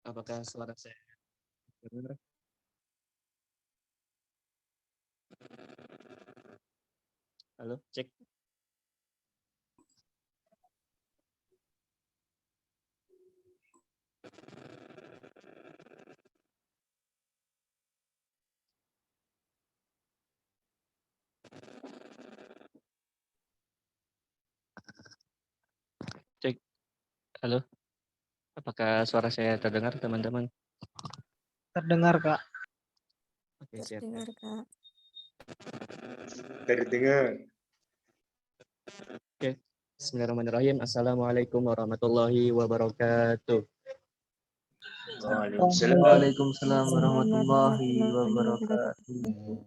Apakah suara saya dengar? Halo, cek. Cek. Halo. Apakah suara saya terdengar, teman-teman? Terdengar, Kak. Oke, siap. Terdengar, Kak. Terdengar. Oke. Bismillahirrahmanirrahim. Assalamualaikum warahmatullahi wabarakatuh. Waalaikumsalam warahmatullahi wabarakatuh.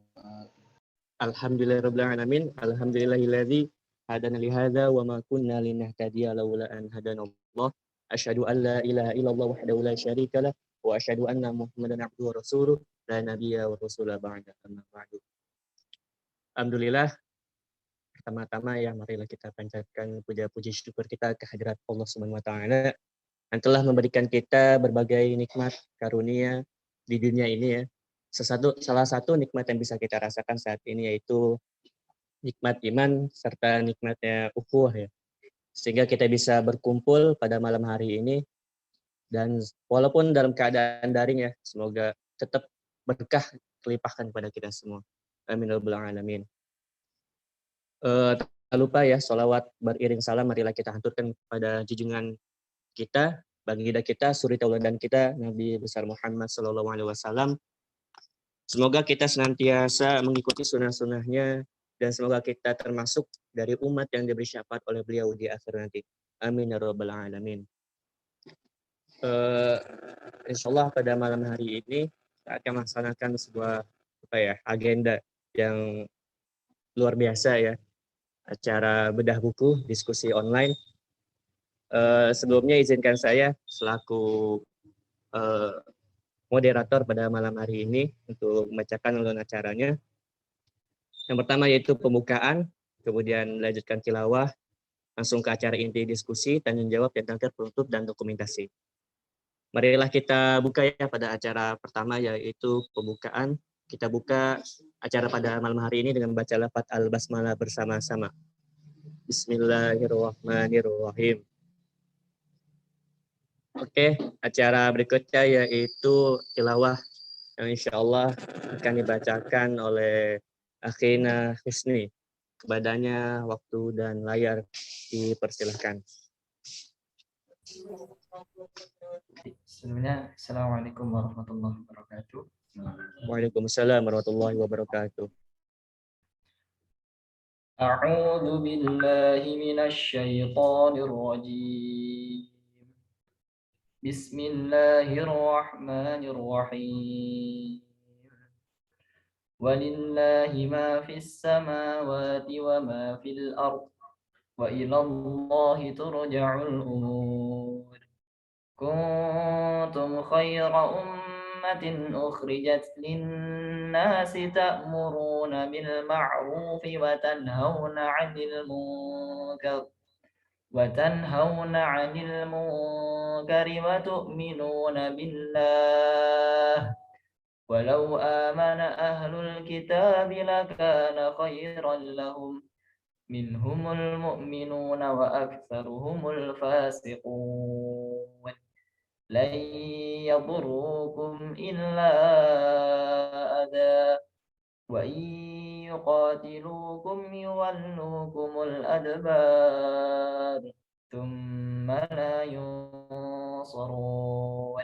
Alhamdulillahirrahmanirrahim. Alhamdulillahilladzi hadana li hadza wa ma kunna linahtadiya laula an hadanallah. Asyhadu an la ilaha illallah wahdahu la syarika lah wa asyhadu anna Muhammadan abduhu wa rasuluh la nabiyya wa rasula ba'da amma ba'du. Alhamdulillah, pertama-tama ya marilah kita panjatkan puja-puji syukur kita kehadirat Allah Subhanahu wa taala yang telah memberikan kita berbagai nikmat karunia di dunia ini ya. Salah satu nikmat yang bisa kita rasakan saat ini yaitu nikmat iman serta nikmatnya ukhuwah ya. Sehingga kita bisa berkumpul pada malam hari ini dan walaupun dalam keadaan daring ya, semoga tetap berkah terlimpahkan kepada kita semua. Amin ya rabbal alamin. Tak lupa ya, sholawat beriring salam marilah kita haturkan pada junjungan kita, baginda kita, suri tauladan kita, Nabi besar Muhammad SAW. Semoga kita senantiasa mengikuti sunnah-sunnahnya dan semoga kita termasuk dari umat yang diberi syafaat oleh beliau di akhir nanti. Amin ya rabbal alamin. Insyaallah pada malam hari ini kita akan melaksanakan sebuah agenda yang luar biasa ya. Acara bedah buku, diskusi online. Sebelumnya izinkan saya selaku moderator pada malam hari ini untuk membacakan alur acaranya. Yang pertama yaitu pembukaan, kemudian melanjutkan tilawah, langsung ke acara inti diskusi, tanya jawab, dan terakhir penutup dan dokumentasi. Marilah kita buka ya pada acara pertama yaitu pembukaan. Kita buka acara pada malam hari ini dengan baca lafaz al-basmalah bersama-sama. Bismillahirrahmanirrahim. Oke, acara berikutnya yaitu tilawah yang insya Allah akan dibacakan oleh Akhina Husni. Kepadanya waktu dan layar dipersilahkan. Sebelumnya, Assalamualaikum warahmatullahi wabarakatuh. Waalaikumsalam warahmatullahi wabarakatuh. A'udzu billahi minasy syaithanir rajim. Bismillahirrahmanirrahim. Walillahi ma fis samawati wa ma fil ardh wa ilallahi turja'ul umur. Kuntum khayra ummatin ukhrijat linnasi ta'muruna bil ma'rufi wa tanhauna 'anil munkari wa tu'minuna billah. Walau amana ahlul kitabi lakana khayran lahum minhumul mu'minuna wa aktsaruhumul fasiqun. لن يضروكم إلا أذى وإن يقاتلوكم يولوكم الأدبار ثم لا ينصرون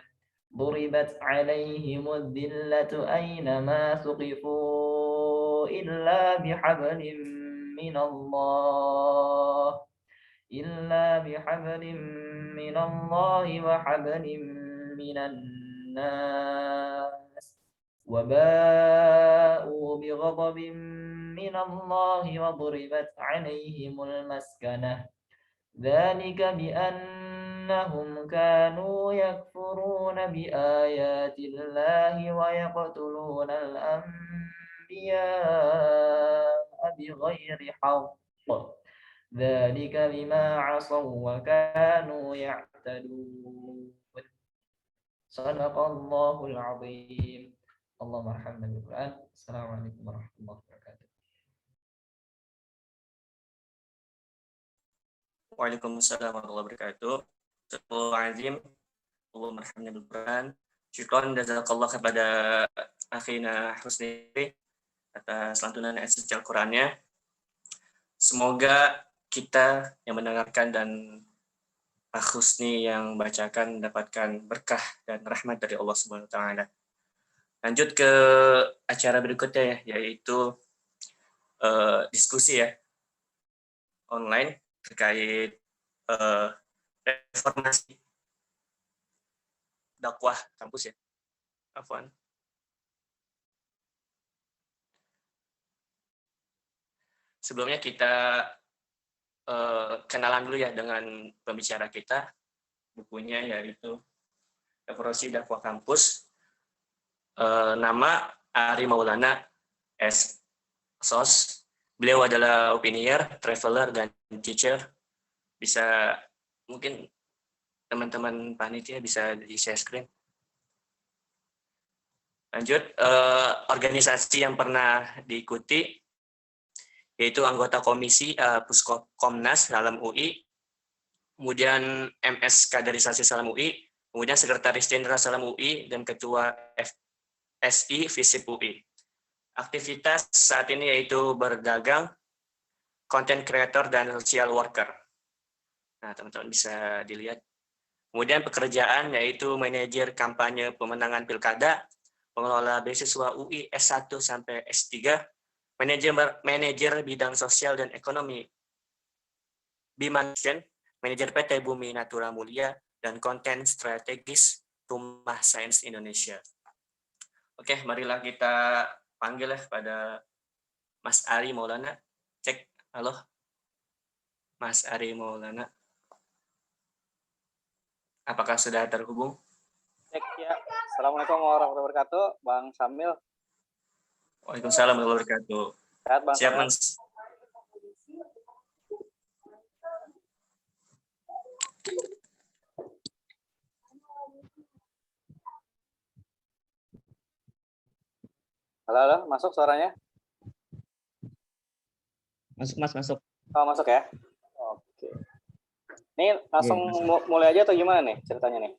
ضربت عليهم الذلة أينما ثقفوا إلا بحبل من الله وحبل من الناس وباءوا بغضب من الله وضربت عليهم المسكنة ذلك بأنهم كانوا يكفرون بآيات الله ويقتلون الأنبياء بغير حق ذلك بما عصوا وكانوا يعتدون. Sadaqallahul azim. Allahumma arhamna bil Qur'an. Assalamualaikum warahmatullahi wabarakatuh. Waalaikumsalam warahmatullahi wabarakatuh. Astagfirullahaladzim. Allahumma arhamna bil Qur'an. Syukran jazakallah kepada akhina Husni atas lantunan ayat suci Al-Qur'annya. Semoga kita yang mendengarkan dan Pak Husni yang bacakan mendapatkan berkah dan rahmat dari Allah Subhanahu wa taala. Lanjut ke acara berikutnya ya, yaitu diskusi ya online terkait reformasi dakwah kampus ya. Afwan. Sebelumnya kita kenalan dulu ya dengan pembicara kita. Bukunya yaitu Reformasi Dakwah Kampus. Nama Ari Maulana SOS. Beliau adalah opinier, traveler, dan teacher. Bisa mungkin teman-teman panitia bisa di-share screen. Lanjut, organisasi yang pernah diikuti yaitu anggota komisi Puskomnas Salam UI, kemudian MS Kaderisasi Salam UI, kemudian Sekretaris Jenderal Salam UI, dan Ketua FSI FISIP UI. Aktivitas saat ini yaitu berdagang, content creator, dan social worker. Nah, teman-teman bisa dilihat. Kemudian pekerjaan yaitu manajer kampanye pemenangan pilkada, pengelola beasiswa UI S1 sampai S3, manajer bidang sosial dan ekonomi Bimansion, manajer PT Bumi Natura Mulia, dan konten strategis Rumah Sains Indonesia. Oke, marilah kita panggil ya pada Mas Ari Maulana. Cek, halo Mas Ari Maulana. Apakah sudah terhubung? Cek ya. Assalamualaikum warahmatullahi wabarakatuh, Bang Samil. Waalaikumsalam warahmatullahi wabarakatuh. Sehat, Bang. Siap, Samil. Mas. Halo, masuk suaranya? Masuk, Mas, masuk. Oh, masuk ya? Oke. Ini langsung mulai aja atau gimana nih ceritanya nih?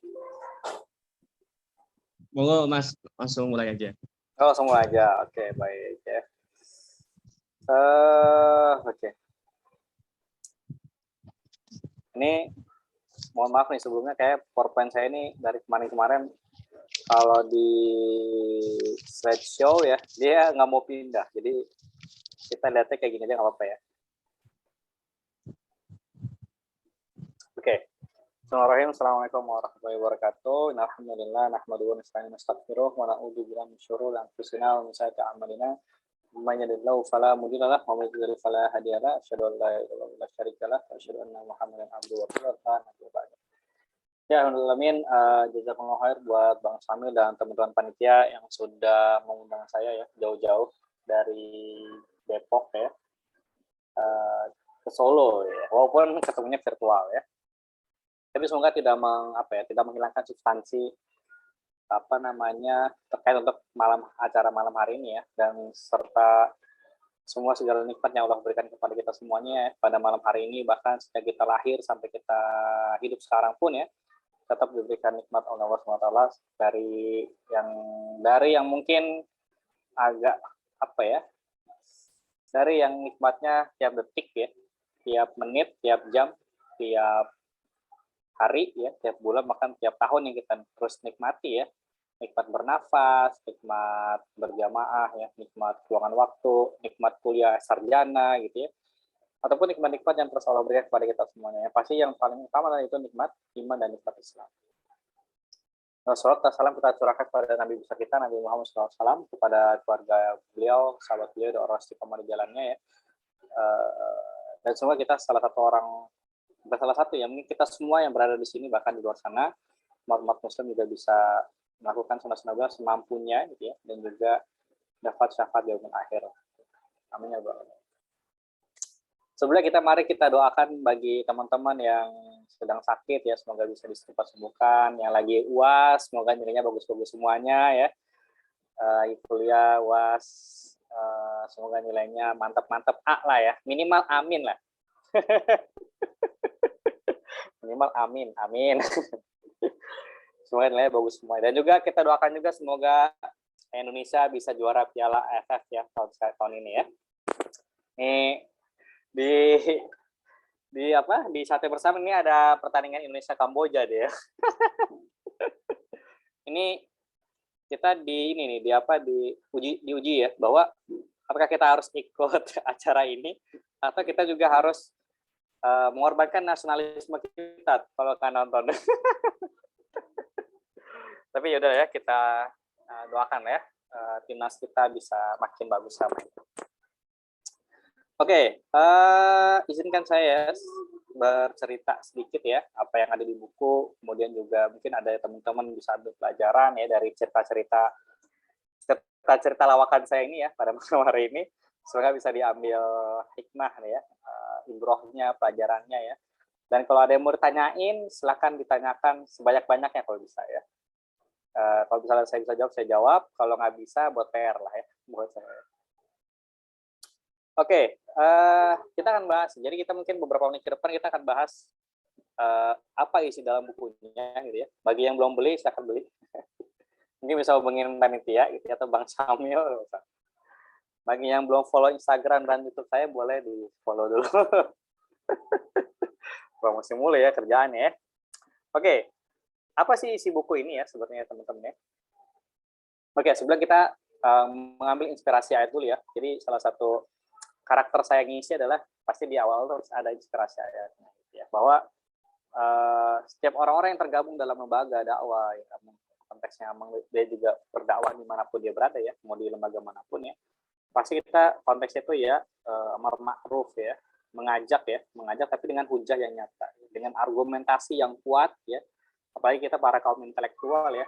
Monggo, Mas, langsung mulai aja. Oh, langsung mulai aja. Oke, baik ya. Oke. Ini mohon maaf nih sebelumnya kayak PowerPoint saya ini dari kemarin-kemarin kalau di slideshow ya dia nggak mau pindah. Jadi kita lihatnya kayak gini aja nggak apa-apa ya. Oke. Bismillahirrahmanirrahim. Assalamualaikum warahmatullahi wabarakatuh. Alhamdulillah nahmaduhu wa nasta'inuhu wa nastaghfiruh wa na'udzu billahi min syururi anfusina wa min sayyiati a'malina. Man yahdihillahu fala mudilla lahu wa man yudlil fala hadiya lahu. Asyhadu an la ilaha illallah wa la syarika lahu wa asyhadu anna Muhammadan abduhu wa rasuluh. Ya, alhamdulillah, jazakumullah khair buat Bang Samil dan teman-teman panitia yang sudah mengundang saya ya jauh-jauh dari Depok ya ke Solo ya, walaupun ketemunya virtual ya. Tapi semoga tidak menghilangkan substansi terkait untuk acara malam hari ini ya, dan serta semua segala nikmat yang Allah berikan kepada kita semuanya ya, pada malam hari ini, bahkan sejak kita lahir sampai kita hidup sekarang pun ya tetap diberikan nikmat oleh Allah SWT dari yang mungkin agak dari yang nikmatnya tiap detik ya, tiap menit, tiap jam, tiap hari ya, tiap bulan, bahkan tiap tahun yang kita terus nikmati ya. Nikmat bernafas, nikmat berjamaah ya, nikmat luangan waktu, nikmat kuliah sarjana gitu ya. Ataupun nikmat-nikmat yang terus Allah berikan kepada kita semuanya. Yang pasti yang paling utama adalah itu nikmat iman dan nikmat Islam. Salawat dan salam kita curahkan kepada Nabi besar kita, Nabi Muhammad SAW, kepada keluarga beliau, sahabat beliau, dan orang istiqomah di jalannya ya. Dan semoga kita salah satu ya, mungkin kita semua yang berada di sini, bahkan di luar sana, umat Muslim juga bisa melakukan sunnah-sunnah semampunya gitu ya, dan juga dapat syafaat di yaumil akhir. Amin ya Allah. Sebelumnya mari kita doakan bagi teman-teman yang sedang sakit ya, semoga bisa cepat sembuhkan. Yang lagi UAS, semoga nilainya bagus-bagus semuanya ya. Kuliah UAS, semoga nilainya mantap-mantap A lah ya, minimal amin lah. Minimal amin, amin. Semoga nilainya bagus semua. Dan juga kita doakan juga semoga Indonesia bisa juara Piala AFF ya tahun ini ya. Nih di Sate Bersama ini ada pertandingan Indonesia Kamboja deh ya. Ini kita diuji ya bahwa apakah kita harus ikut acara ini atau kita juga harus mengorbankan nasionalisme kita kalau kan nonton. Tapi yaudah ya, kita doakan ya timnas kita bisa makin bagus sama itu. Oke, izinkan saya bercerita sedikit ya apa yang ada di buku, kemudian juga mungkin ada teman-teman bisa ambil pelajaran ya dari cerita-cerita lawakan saya ini ya pada malam hari ini. Semoga bisa diambil hikmah ya, ibrohnya, pelajarannya ya. Dan kalau ada yang mau ditanyain, silakan ditanyakan sebanyak-banyaknya kalau bisa ya. Kalau misalnya saya bisa jawab, saya jawab. Kalau nggak bisa, buat PR lah ya, buat saya. Oke, kita akan bahas. Jadi kita mungkin beberapa menit ke depan kita akan bahas apa isi dalam bukunya, gitu ya. Bagi yang belum beli, silakan beli. Mungkin bisa hubungin panitia, gitu ya, atau Bang Samil. Bagi yang belum follow Instagram dan YouTube saya, boleh di follow dulu. Promosi mulai ya kerjaannya ya. Oke, apa sih isi buku ini ya sebetulnya teman-teman ya? Oke, sebelum kita mengambil inspirasi ayat dulu ya. Jadi salah satu karakter saya ngisi adalah pasti di awal harus ada inspirasi ayatnya. Ya. Bahwa setiap orang-orang yang tergabung dalam lembaga dakwah, ya, konteksnya dia juga berdakwah dimanapun dia berada ya, mau di lembaga manapun ya. Pasti kita konteksnya itu ya amar ma'ruf ya, mengajak tapi dengan hujah yang nyata, dengan argumentasi yang kuat ya. Apalagi kita para kaum intelektual ya,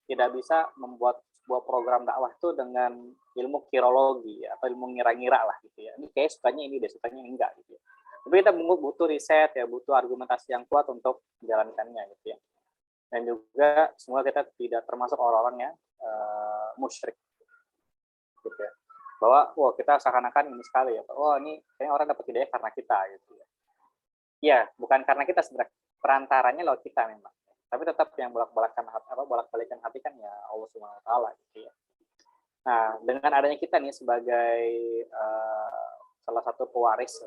tidak bisa membuat sebuah program dakwah itu dengan ilmu kirologi ya, atau ilmu ngira-ngira lah gitu ya. Ini kayak sukanya ini deh, sukanya enggak gitu ya. Tapi kita butuh riset ya, butuh argumentasi yang kuat untuk menjalankannya gitu ya. Dan juga semoga kita tidak termasuk orang-orang yang musyrik gitu ya. Bahwa kita seakan-akan ini sekali ya. Ini kayaknya orang dapat hidayah karena kita gitu ya. Iya, bukan karena kita sebenarnya, perantaranya lewat kita memang. Tapi tetap yang bolak-balikan hati kan ya Allah Subhanahu wa taala gitu ya. Nah, dengan adanya kita nih sebagai salah satu pewaris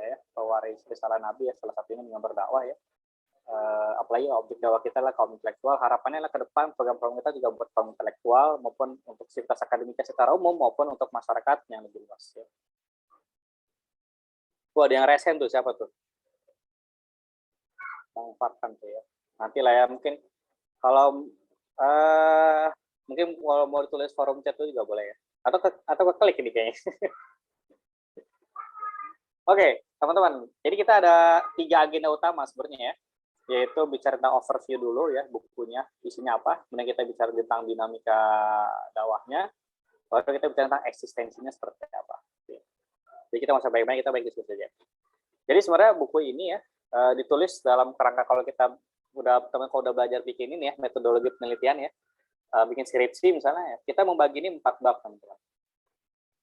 risalah Nabi ya, salah satunya dengan berdakwah ya. Apalagi objek dakwah kita lah kaum intelektual, harapannya lah ke depan program-program kita juga buat kaum intelektual maupun untuk sivitas akademika secara umum maupun untuk masyarakat yang lebih luas ya. Ada yang resen tuh, siapa tuh? Bang Farhan tuh ya. Nanti lah ya, mungkin kalau mungkin kalau mau ditulis forum chat itu juga boleh ya. Atau klik ini kayaknya. Oke, teman-teman. Jadi kita ada 3 agenda utama sebenarnya ya. Yaitu bicara tentang overview dulu ya, bukunya isinya apa, kemudian kita bicara tentang dinamika dakwahnya, lalu kita bicara tentang eksistensinya seperti apa. Jadi kita masih baik-baik, kita baik diskusi saja. Jadi sebenarnya buku ini ya ditulis dalam kerangka kalau kita kalau udah belajar bikin ini ya, metodologi penelitian ya, bikin skripsi misalnya ya, kita membagi ini 4 bab teman-teman.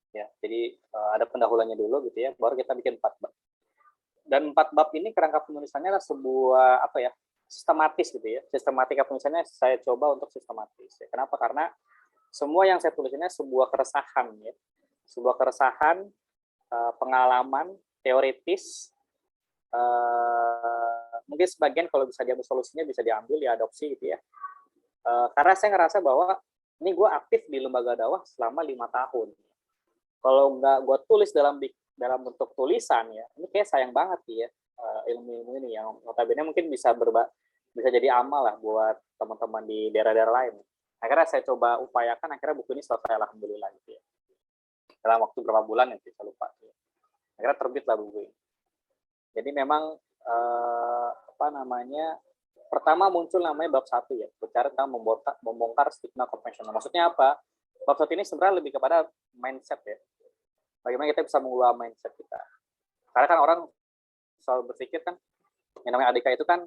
Ya, jadi ada pendahuluannya dulu gitu ya, baru kita bikin 4 bab. Dan 4 bab ini kerangka penulisannya adalah sebuah sistematis gitu ya. Sistematika penulisannya saya coba untuk sistematis. Ya. Kenapa? Karena semua yang saya tulis ini sebuah keresahan ya. Sebuah keresahan, pengalaman, teoritis, mungkin sebagian kalau bisa diambil solusinya bisa diambil, diadopsi gitu ya. Karena saya ngerasa bahwa ini gue aktif di lembaga dakwah selama 5 tahun. Kalau nggak gue tulis dalam bentuk tulisan ya, ini kayak sayang banget ya ilmu-ilmu ini yang notabene mungkin bisa jadi amal lah buat teman-teman di daerah-daerah lain. Akhirnya saya coba upayakan, akhirnya buku ini selesai alhamdulillah gitu ya. Dalam waktu berapa bulan ya saya lupa. Ya. Akhirnya terbit lah buku ini. Jadi memang pertama muncul namanya bab 1 ya, bicara tentang membongkar stigma konvensional. Maksudnya apa? Bab 1 ini sebenarnya lebih kepada mindset ya. Bagaimana kita bisa mengubah mindset kita. Karena kan orang selalu berpikir kan, Yang namanya ADK itu kan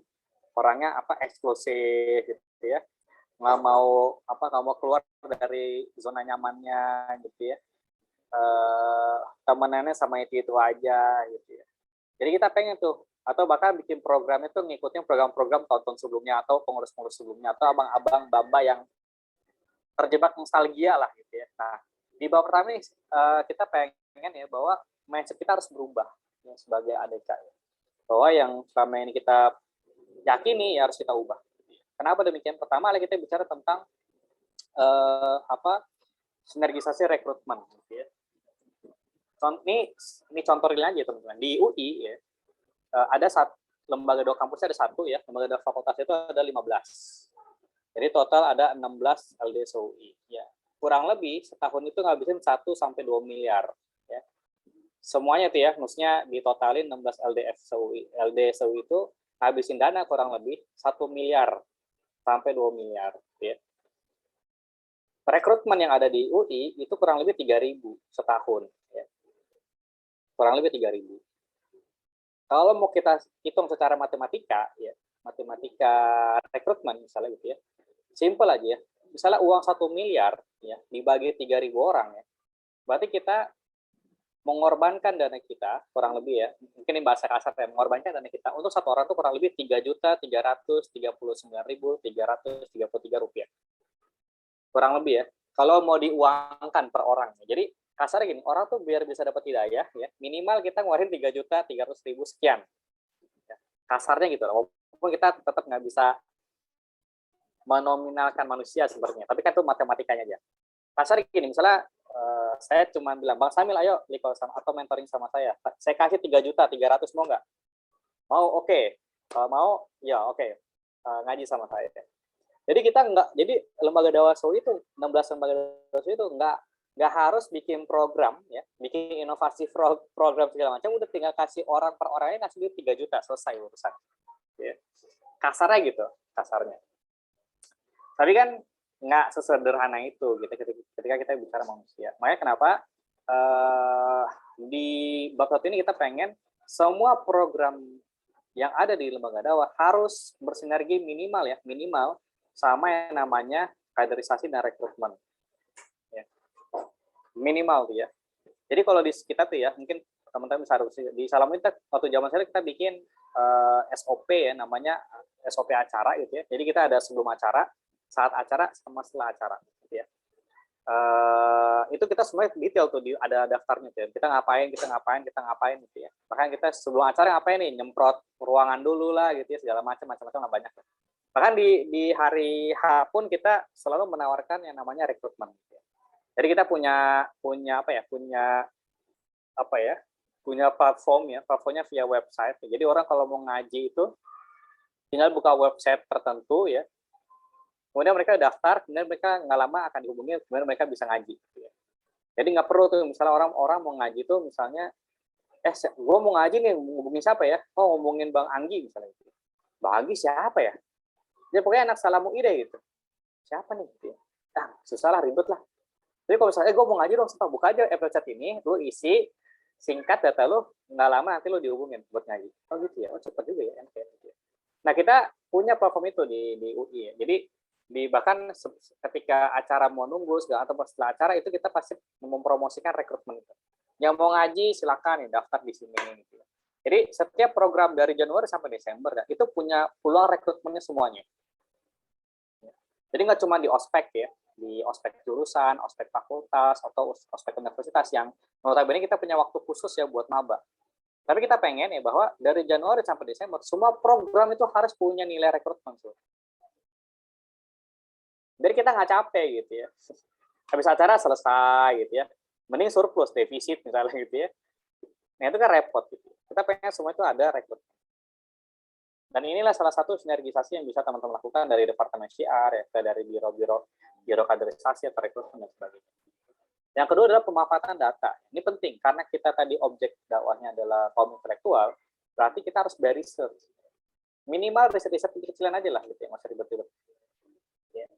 orangnya eksklusif gitu ya, nggak mau keluar dari zona nyamannya gitu ya, temenannya sama itu aja gitu ya. Jadi kita pengen tuh, atau bahkan bikin program itu ngikutin program-program tahun sebelumnya atau pengurus-pengurus sebelumnya atau abang-abang bamba yang terjebak nostalgia lah gitu ya. Nah, di bab pertama ini kita pengen ya bahwa mindset kita harus berubah ya, sebagai ADK ya. Bahwa yang selama ini kita yakini ya harus kita ubah. Kenapa demikian? Pertama kita bicara tentang sinergisasi rekrutmen gitu ya. Ini contoh real aja teman-teman. Di UI ya, ada lembaga dua kampusnya ada satu ya, lembaga dua fakultas itu ada 15. Jadi total ada 16 LDSUI ya. Kurang lebih setahun itu ngabisin 1 sampai 2 miliar ya. Semuanya tuh ya, maksudnya ditotalin 16 LDSUI itu ngabisin dana kurang lebih 1 miliar sampai 2 miliar ya. Rekrutmen yang ada di UI itu kurang lebih 3.000 setahun ya. Kurang lebih 3.000. Kalau mau kita hitung secara matematika ya, matematika rekrutmen misalnya gitu ya, simple aja ya. Misalnya uang 1 miliar ya dibagi 3.000 orang ya, berarti kita mengorbankan dana kita kurang lebih ya, mungkin ini bahasa kasar ya, mengorbankan dana kita untuk satu orang itu kurang lebih 3.339.333 rupiah. Kurang lebih ya. Kalau mau diuangkan per orang. Jadi kasarnya gini, orang tuh biar bisa dapat hidayah ya, minimal kita ngeluarin 3.300.000 sekian. Ya, kasarnya gitu. Walaupun kita tetap nggak bisa menominalkan manusia sebenarnya, tapi kan itu matematikanya aja. Kasarnya gini, misalnya saya cuma bilang, Bang Samil ayo atau mentoring sama saya kasih 3.300.000 mau nggak? Mau, oke. Mau, ya oke. Ngaji sama saya. Jadi kita jadi lembaga Dawasui itu 16 lembaga Dawasui itu nggak harus bikin program ya, bikin inovasi program segala macam, udah tinggal kasih orang per orangnya ngasih duit 3 juta selesai urusan. Ya. Kasarnya gitu, kasarnya. Tapi kan nggak sesederhana itu gitu ketika kita bicara manusia. Makanya kenapa di bab 1 ini kita pengen semua program yang ada di lembaga dakwah harus bersinergi minimal sama yang namanya kaderisasi dan rekrutmen. Ya. Minimal tuh ya. Jadi kalau di kita tuh ya, mungkin teman-teman bisa harus di Salam kita waktu zaman saya kita bikin SOP ya, namanya SOP acara gitu ya. Jadi kita ada sebelum acara, saat acara, sama setelah acara gitu ya. Itu kita semuanya detail tuh, ada daftarnya tuh ya. Kita ngapain gitu ya. Bahkan kita sebelum acara ngapain nih, nyemprot ruangan dulu lah gitu ya, segala macam lah banyak. Bahkan di hari H pun kita selalu menawarkan yang namanya rekrutmen. Jadi kita punya platformnya via website. Jadi orang kalau mau ngaji itu tinggal buka website tertentu ya. Kemudian mereka daftar, kemudian mereka nggak lama akan dihubungi, kemudian mereka bisa ngaji. Jadi nggak perlu tuh misalnya orang mau ngaji tuh misalnya, gue mau ngaji nih, ngubungin siapa ya? Oh, ngomongin Bang Anggi misalnya. Bang Anggi siapa ya? Dia pokoknya anak Salamu Ide gitu. Siapa nih? Gitu ya. Susah lah, ribet lah. Jadi kalau misalnya, gue mau ngaji dong, buka aja Apple Chat ini, lu isi singkat data lu, nggak lama nanti lu dihubungin buat ngaji. Oh gitu ya, cepet juga ya. Nah kita punya platform itu di UI ya. Jadi bahkan ketika acara mau nunggu segala atau setelah acara itu kita pasti mempromosikan rekrutmen itu. Yang mau ngaji silakan ya, daftar di sini. Gitu. Jadi setiap program dari Januari sampai Desember itu punya peluang rekrutmennya semuanya. Jadi nggak cuma di ospek ya, di ospek jurusan, ospek fakultas, atau ospek universitas yang notabene kita punya waktu khusus ya buat maba. Tapi kita pengen ya bahwa dari Januari sampai Desember semua program itu harus punya nilai rekrutmen. Jadi kita nggak capek gitu ya. Habis acara selesai gitu ya. Mending surplus, defisit misalnya gitu ya. Nah itu kan repot gitu. Kita pengen semua itu ada rekrutmen. Dan inilah salah satu sinergisasi yang bisa teman-teman lakukan dari Departemen Syiar, ya, dari biro kaderisasi atau rekrutmen dan sebagainya. Yang kedua adalah pemanfaatan data. Ini penting karena kita tadi objek dakwahnya adalah kaum intelektual, berarti kita harus research. Minimal riset-riset kecil-kecilan aja lah gitu ya, masih ribet-ribet. Ya.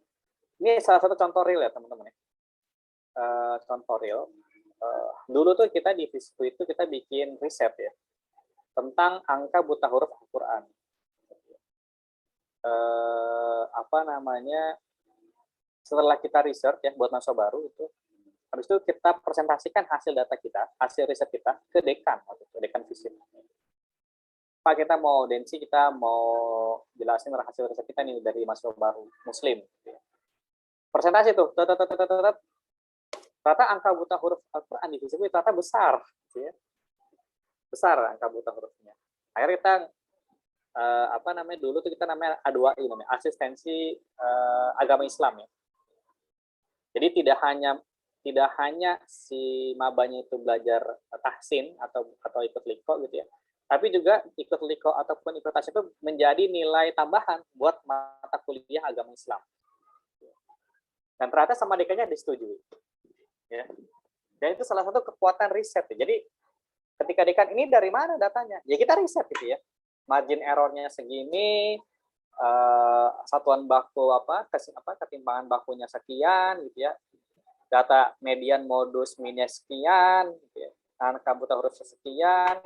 Ini salah satu contoh real ya teman-teman ya. Contoh real. Dulu tuh kita di FISIPU itu kita bikin riset ya tentang angka buta huruf Al-Quran. apa namanya, setelah kita research ya buat mahasiswa baru itu, habis itu kita presentasikan hasil data kita, hasil riset kita ke dekan atau ke dekan visip. Pak, kita mau audiensi, kita mau jelasin hasil riset kita nih dari mahasiswa baru muslim. Presentasi tuh, ternyata angka buta huruf Al-Quran di visip itu ternyata besar, ya. Besar angka buta hurufnya. Akhirnya kita apa namanya, dulu tuh kita namanya A2I, namanya asistensi agama Islam ya. Jadi tidak hanya si mabanya itu belajar tahsin atau ikut liko gitu ya, tapi juga ikut liko ataupun ikut tahsin itu menjadi nilai tambahan buat mata kuliah agama Islam. Dan ternyata sama dekannya disetujui. Ya. Dan itu salah satu kekuatan riset. Ya. Jadi ketika dekan ini dari mana datanya? Ya kita riset gitu ya. Margin errornya segini, satuan baku ketimpangan bakunya sekian gitu ya. Data median modus minus sekian gitu ya. Angka buta huruf sekian.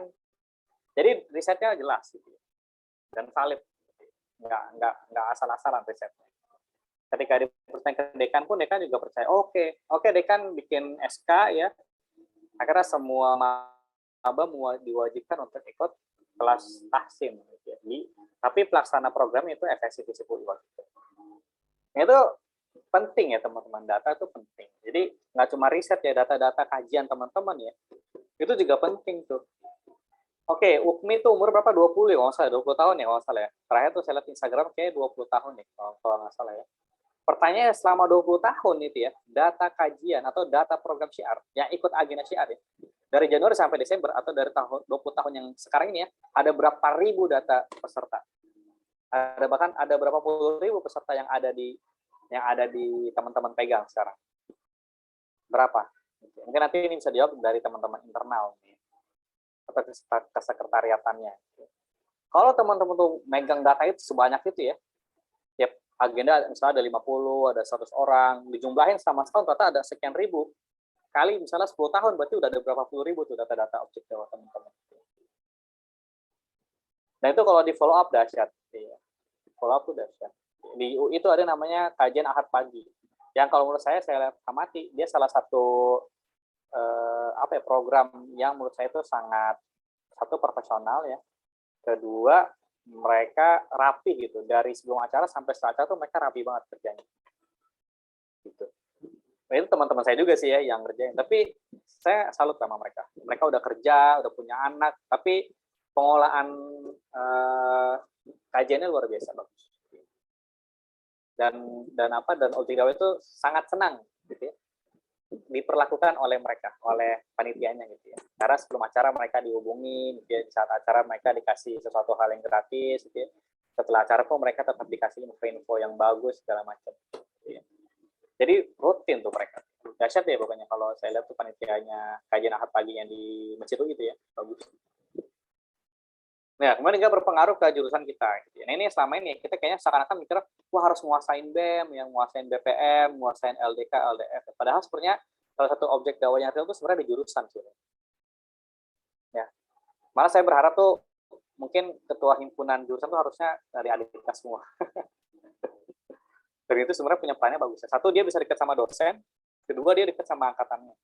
Jadi risetnya jelas gitu ya. Dan valid. Enggak asal-asalan risetnya. Ketika dipercaya ke dekan pun dekan juga percaya, oke dekan bikin SK ya. Akhirnya semua maba diwajibkan untuk ikut kelas tahsin. Jadi, tapi pelaksana program itu FSC Visip UI. Itu penting ya teman-teman, data itu penting. Jadi nggak cuma riset ya, data-data kajian teman-teman ya, itu juga penting tuh. Oke, UKMI itu umur berapa? 20 ya, kalau nggak salah, 20 tahun ya kalau nggak salah ya. Terakhir tuh saya lihat Instagram kayak 20 tahun nih, kalau nggak salah ya. Pertanyaannya selama 20 tahun itu ya, data kajian atau data program syiar yang ikut agenda syiar ya, dari Januari sampai Desember atau dari tahun 20 tahun yang sekarang ini ya, ada berapa ribu data peserta. Ada berapa puluh ribu peserta yang ada di teman-teman pegang sekarang. Berapa? Mungkin nanti ini bisa dijawab dari teman-teman internal atau kesekretariatannya. Kalau teman-teman tuh megang data itu sebanyak itu ya, tiap agenda misalnya ada 50, ada 100 orang, dijumlahin selama setahun ternyata ada sekian ribu. Kali misalnya 10 tahun berarti udah ada berapa puluh ribu tuh data-data objek Jawa teman-teman. Dan itu kalau di follow up dahsyat. Ya. Follow up tuh dahsyat. Di UI itu ada namanya kajian Ahad pagi. Yang kalau menurut saya amati, dia salah satu program yang menurut saya itu sangat, satu profesional ya. Kedua, mereka rapi gitu, dari sebelum acara sampai setelah acara tuh mereka rapi banget kerjanya gitu. Nah, itu teman-teman saya juga sih ya yang ngerjain, tapi saya salut sama mereka udah kerja, udah punya anak, tapi pengolahan kajiannya luar biasa bagus dan objek dakwah itu sangat senang gitu ya diperlakukan oleh mereka, oleh panitianya gitu ya. Karena sebelum acara mereka dihubungi, gitu ya. Di saat acara mereka dikasih sesuatu hal yang gratis, gitu ya. Setelah acara pun mereka tetap dikasih info yang bagus segala macam. Gitu ya. Jadi rutin tuh mereka. Dahsyat ya pokoknya kalau saya lihat tuh panitianya kajian Ahad paginya di masjid itu gitu ya, bagus. Nah, kemudian juga berpengaruh ke jurusan kita. Gitu ya. Nah, ini selama ini kita kayaknya seakan-akan mikir, wah harus menguasain BEM, yang menguasain BPM, menguasain LDK, LDF. Padahal sebenarnya salah satu objek dakwah yang real itu sebenarnya di jurusan sih. Ya. Malah saya berharap tuh mungkin ketua himpunan jurusan tuh harusnya dari adik kita semua. Dan itu sebenarnya punya perannya bagus. Satu, dia bisa dekat sama dosen. Kedua, dia dekat sama angkatannya.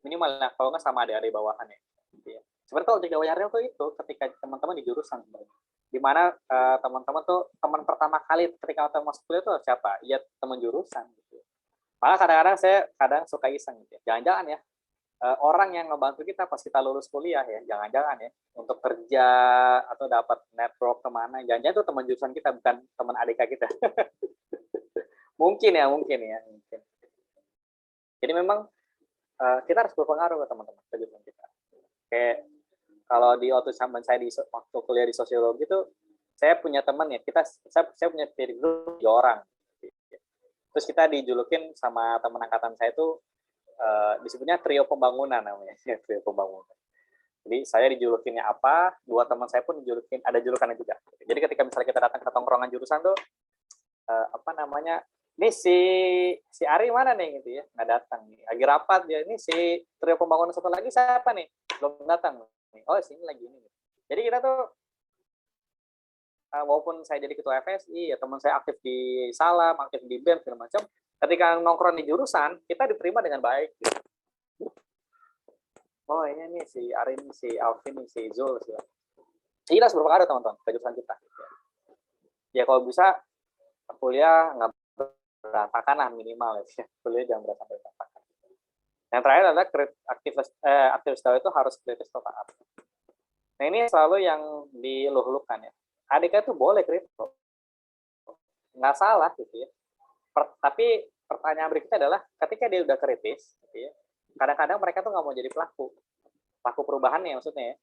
Minimal, nah, kalau nggak sama adik-adik bawahannya. Gitu ya. Sebenarnya objek dakwah yang real tuh itu ketika teman-teman di jurusan sebenarnya. Di mana teman-teman tuh teman pertama kali ketika teman masuk kuliah itu siapa? Ya teman jurusan gitu. Malah kadang-kadang saya suka iseng gitu. Jangan-jangan ya orang yang ngebantu kita pas kita lulus kuliah ya, jangan-jangan ya untuk kerja atau dapat network kemana, jangan-jangan itu teman jurusan kita bukan teman ADK kita. mungkin ya. Jadi memang kita harus berpengaruh ke teman-teman ke jurusan kita. Kayak kalau waktu saya waktu kuliah di sosiologi itu saya punya teman ya, saya punya peer group 3 orang. Terus kita dijulukin sama teman angkatan saya itu disebutnya trio pembangunan namanya, trio pembangunan. Jadi saya dijulukinnya apa, 2 teman saya pun dijulukin, ada julukannya juga. Jadi ketika misalnya kita datang ke tongkrongan jurusan tuh ini si Ari mana nih gitu ya, nggak datang nih, lagi rapat ya, ini si trio pembangunan satu lagi siapa nih, belum datang nih, oh sini lagi ini. Jadi kita tuh walaupun saya jadi ketua FSI, ya teman saya aktif di Salam, aktif di BEM segala macam, ketika nongkrong di jurusan kita diterima dengan baik. Gitu. Oh ini nih si Arin, si Alvin, si Zul, sih. Jelas berpengaruh teman-teman ke jurusan kita. Ya kalau bisa kuliah nggak berantakan lah minimal ya. Kuliah jangan berantakan. Yang terakhir adalah aktivitas itu harus kritis total. Nah ini selalu yang diluh-luhkan ya. Adiknya tuh boleh kripto, nggak salah gitu ya. Tapi pertanyaan berikutnya adalah ketika dia udah kritis, gitu ya, kadang-kadang mereka tuh nggak mau jadi pelaku perubahan nih maksudnya ya.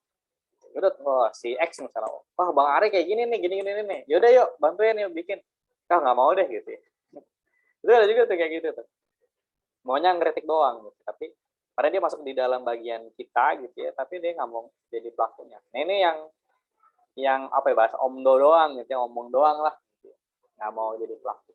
Udah, si X misalnya, wah Bang Ari kayak gini nih, nih. Yaudah yuk bantuin yuk bikin. Nggak mau deh gitu ya. Itu ada juga tuh kayak gitu tuh. Maunya ngeritik doang gitu. Tapi padahal dia masuk di dalam bagian kita gitu ya, tapi dia nggak mau jadi pelakunya. Nah ini yang apa ya bahasa omdo doang gitu, yang ngomong doang lah, gitu. Nggak mau jadi pelaku.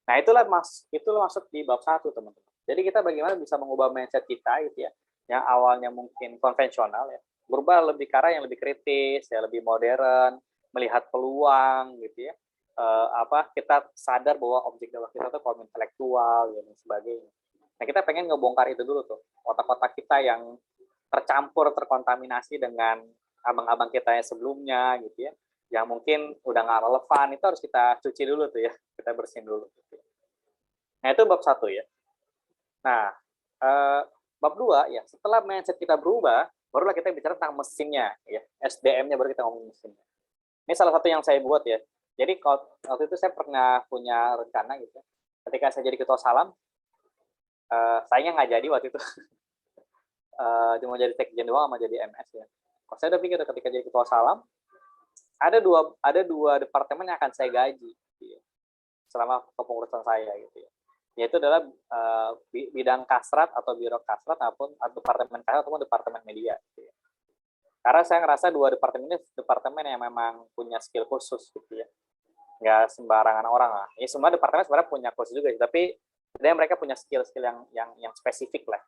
Nah itulah masuk di bab 1 teman-teman. Jadi kita bagaimana bisa mengubah mindset kita gitu ya, yang awalnya mungkin konvensional ya, berubah lebih ke arah yang lebih kritis ya, lebih modern, melihat peluang gitu ya. Kita sadar bahwa objek dakwah kita itu kaum intelektual ya, dan sebagainya. Nah kita pengen ngebongkar itu dulu tuh, otak-otak kita yang terkontaminasi dengan abang-abang kita yang sebelumnya gitu ya, yang mungkin udah nggak relevan, itu harus kita cuci dulu tuh ya, kita bersihin dulu. Gitu. Nah itu bab 1 ya. Nah bab 2 ya, setelah mindset kita berubah, barulah kita bicara tentang mesinnya ya, SDM-nya baru kita ngomong mesinnya. Ini salah satu yang saya buat ya. Jadi waktu itu saya pernah punya rencana gitu. Ketika saya jadi ketua Salam, sayangnya nggak jadi waktu itu. Cuma jadi sekjen doang sama jadi MS ya. Saya udah pikir ketika jadi ketua Salam, ada dua departemen yang akan saya gaji gitu ya, selama kepengurusan saya gitu ya. Yaitu adalah bidang kasrat atau biro kasrat ataupun departemen kasrat ataupun departemen media gitu ya. Karena saya ngerasa dua departemen ini departemen yang memang punya skill khusus gitu ya. Nggak sembarangan orang lah. Ya semua departemen sebenarnya punya khusus juga, tapi mereka punya skill-skill yang spesifik lah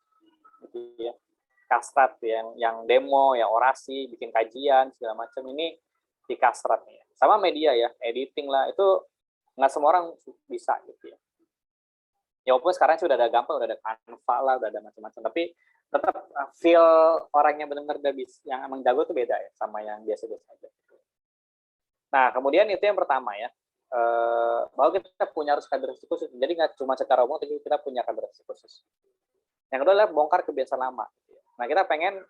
gitu ya. Kasrat yang demo, yang orasi, bikin kajian segala macam, ini di kasrat nih. Sama media ya, editing lah, itu nggak semua orang bisa gitu ya. Ya walaupun sekarang sudah ada gampang, udah ada Canva lah, udah ada macam-macam, tapi tetap feel orang yang benar-benar yang emang jago tuh beda ya sama yang biasa-biasa aja. Nah kemudian itu yang pertama ya, bahwa kita punya harus kaderisasi khusus. Jadi nggak cuma secara umum, tapi kita punya kaderisasi khusus. Yang kedua adalah bongkar kebiasaan lama. Nah kita pengen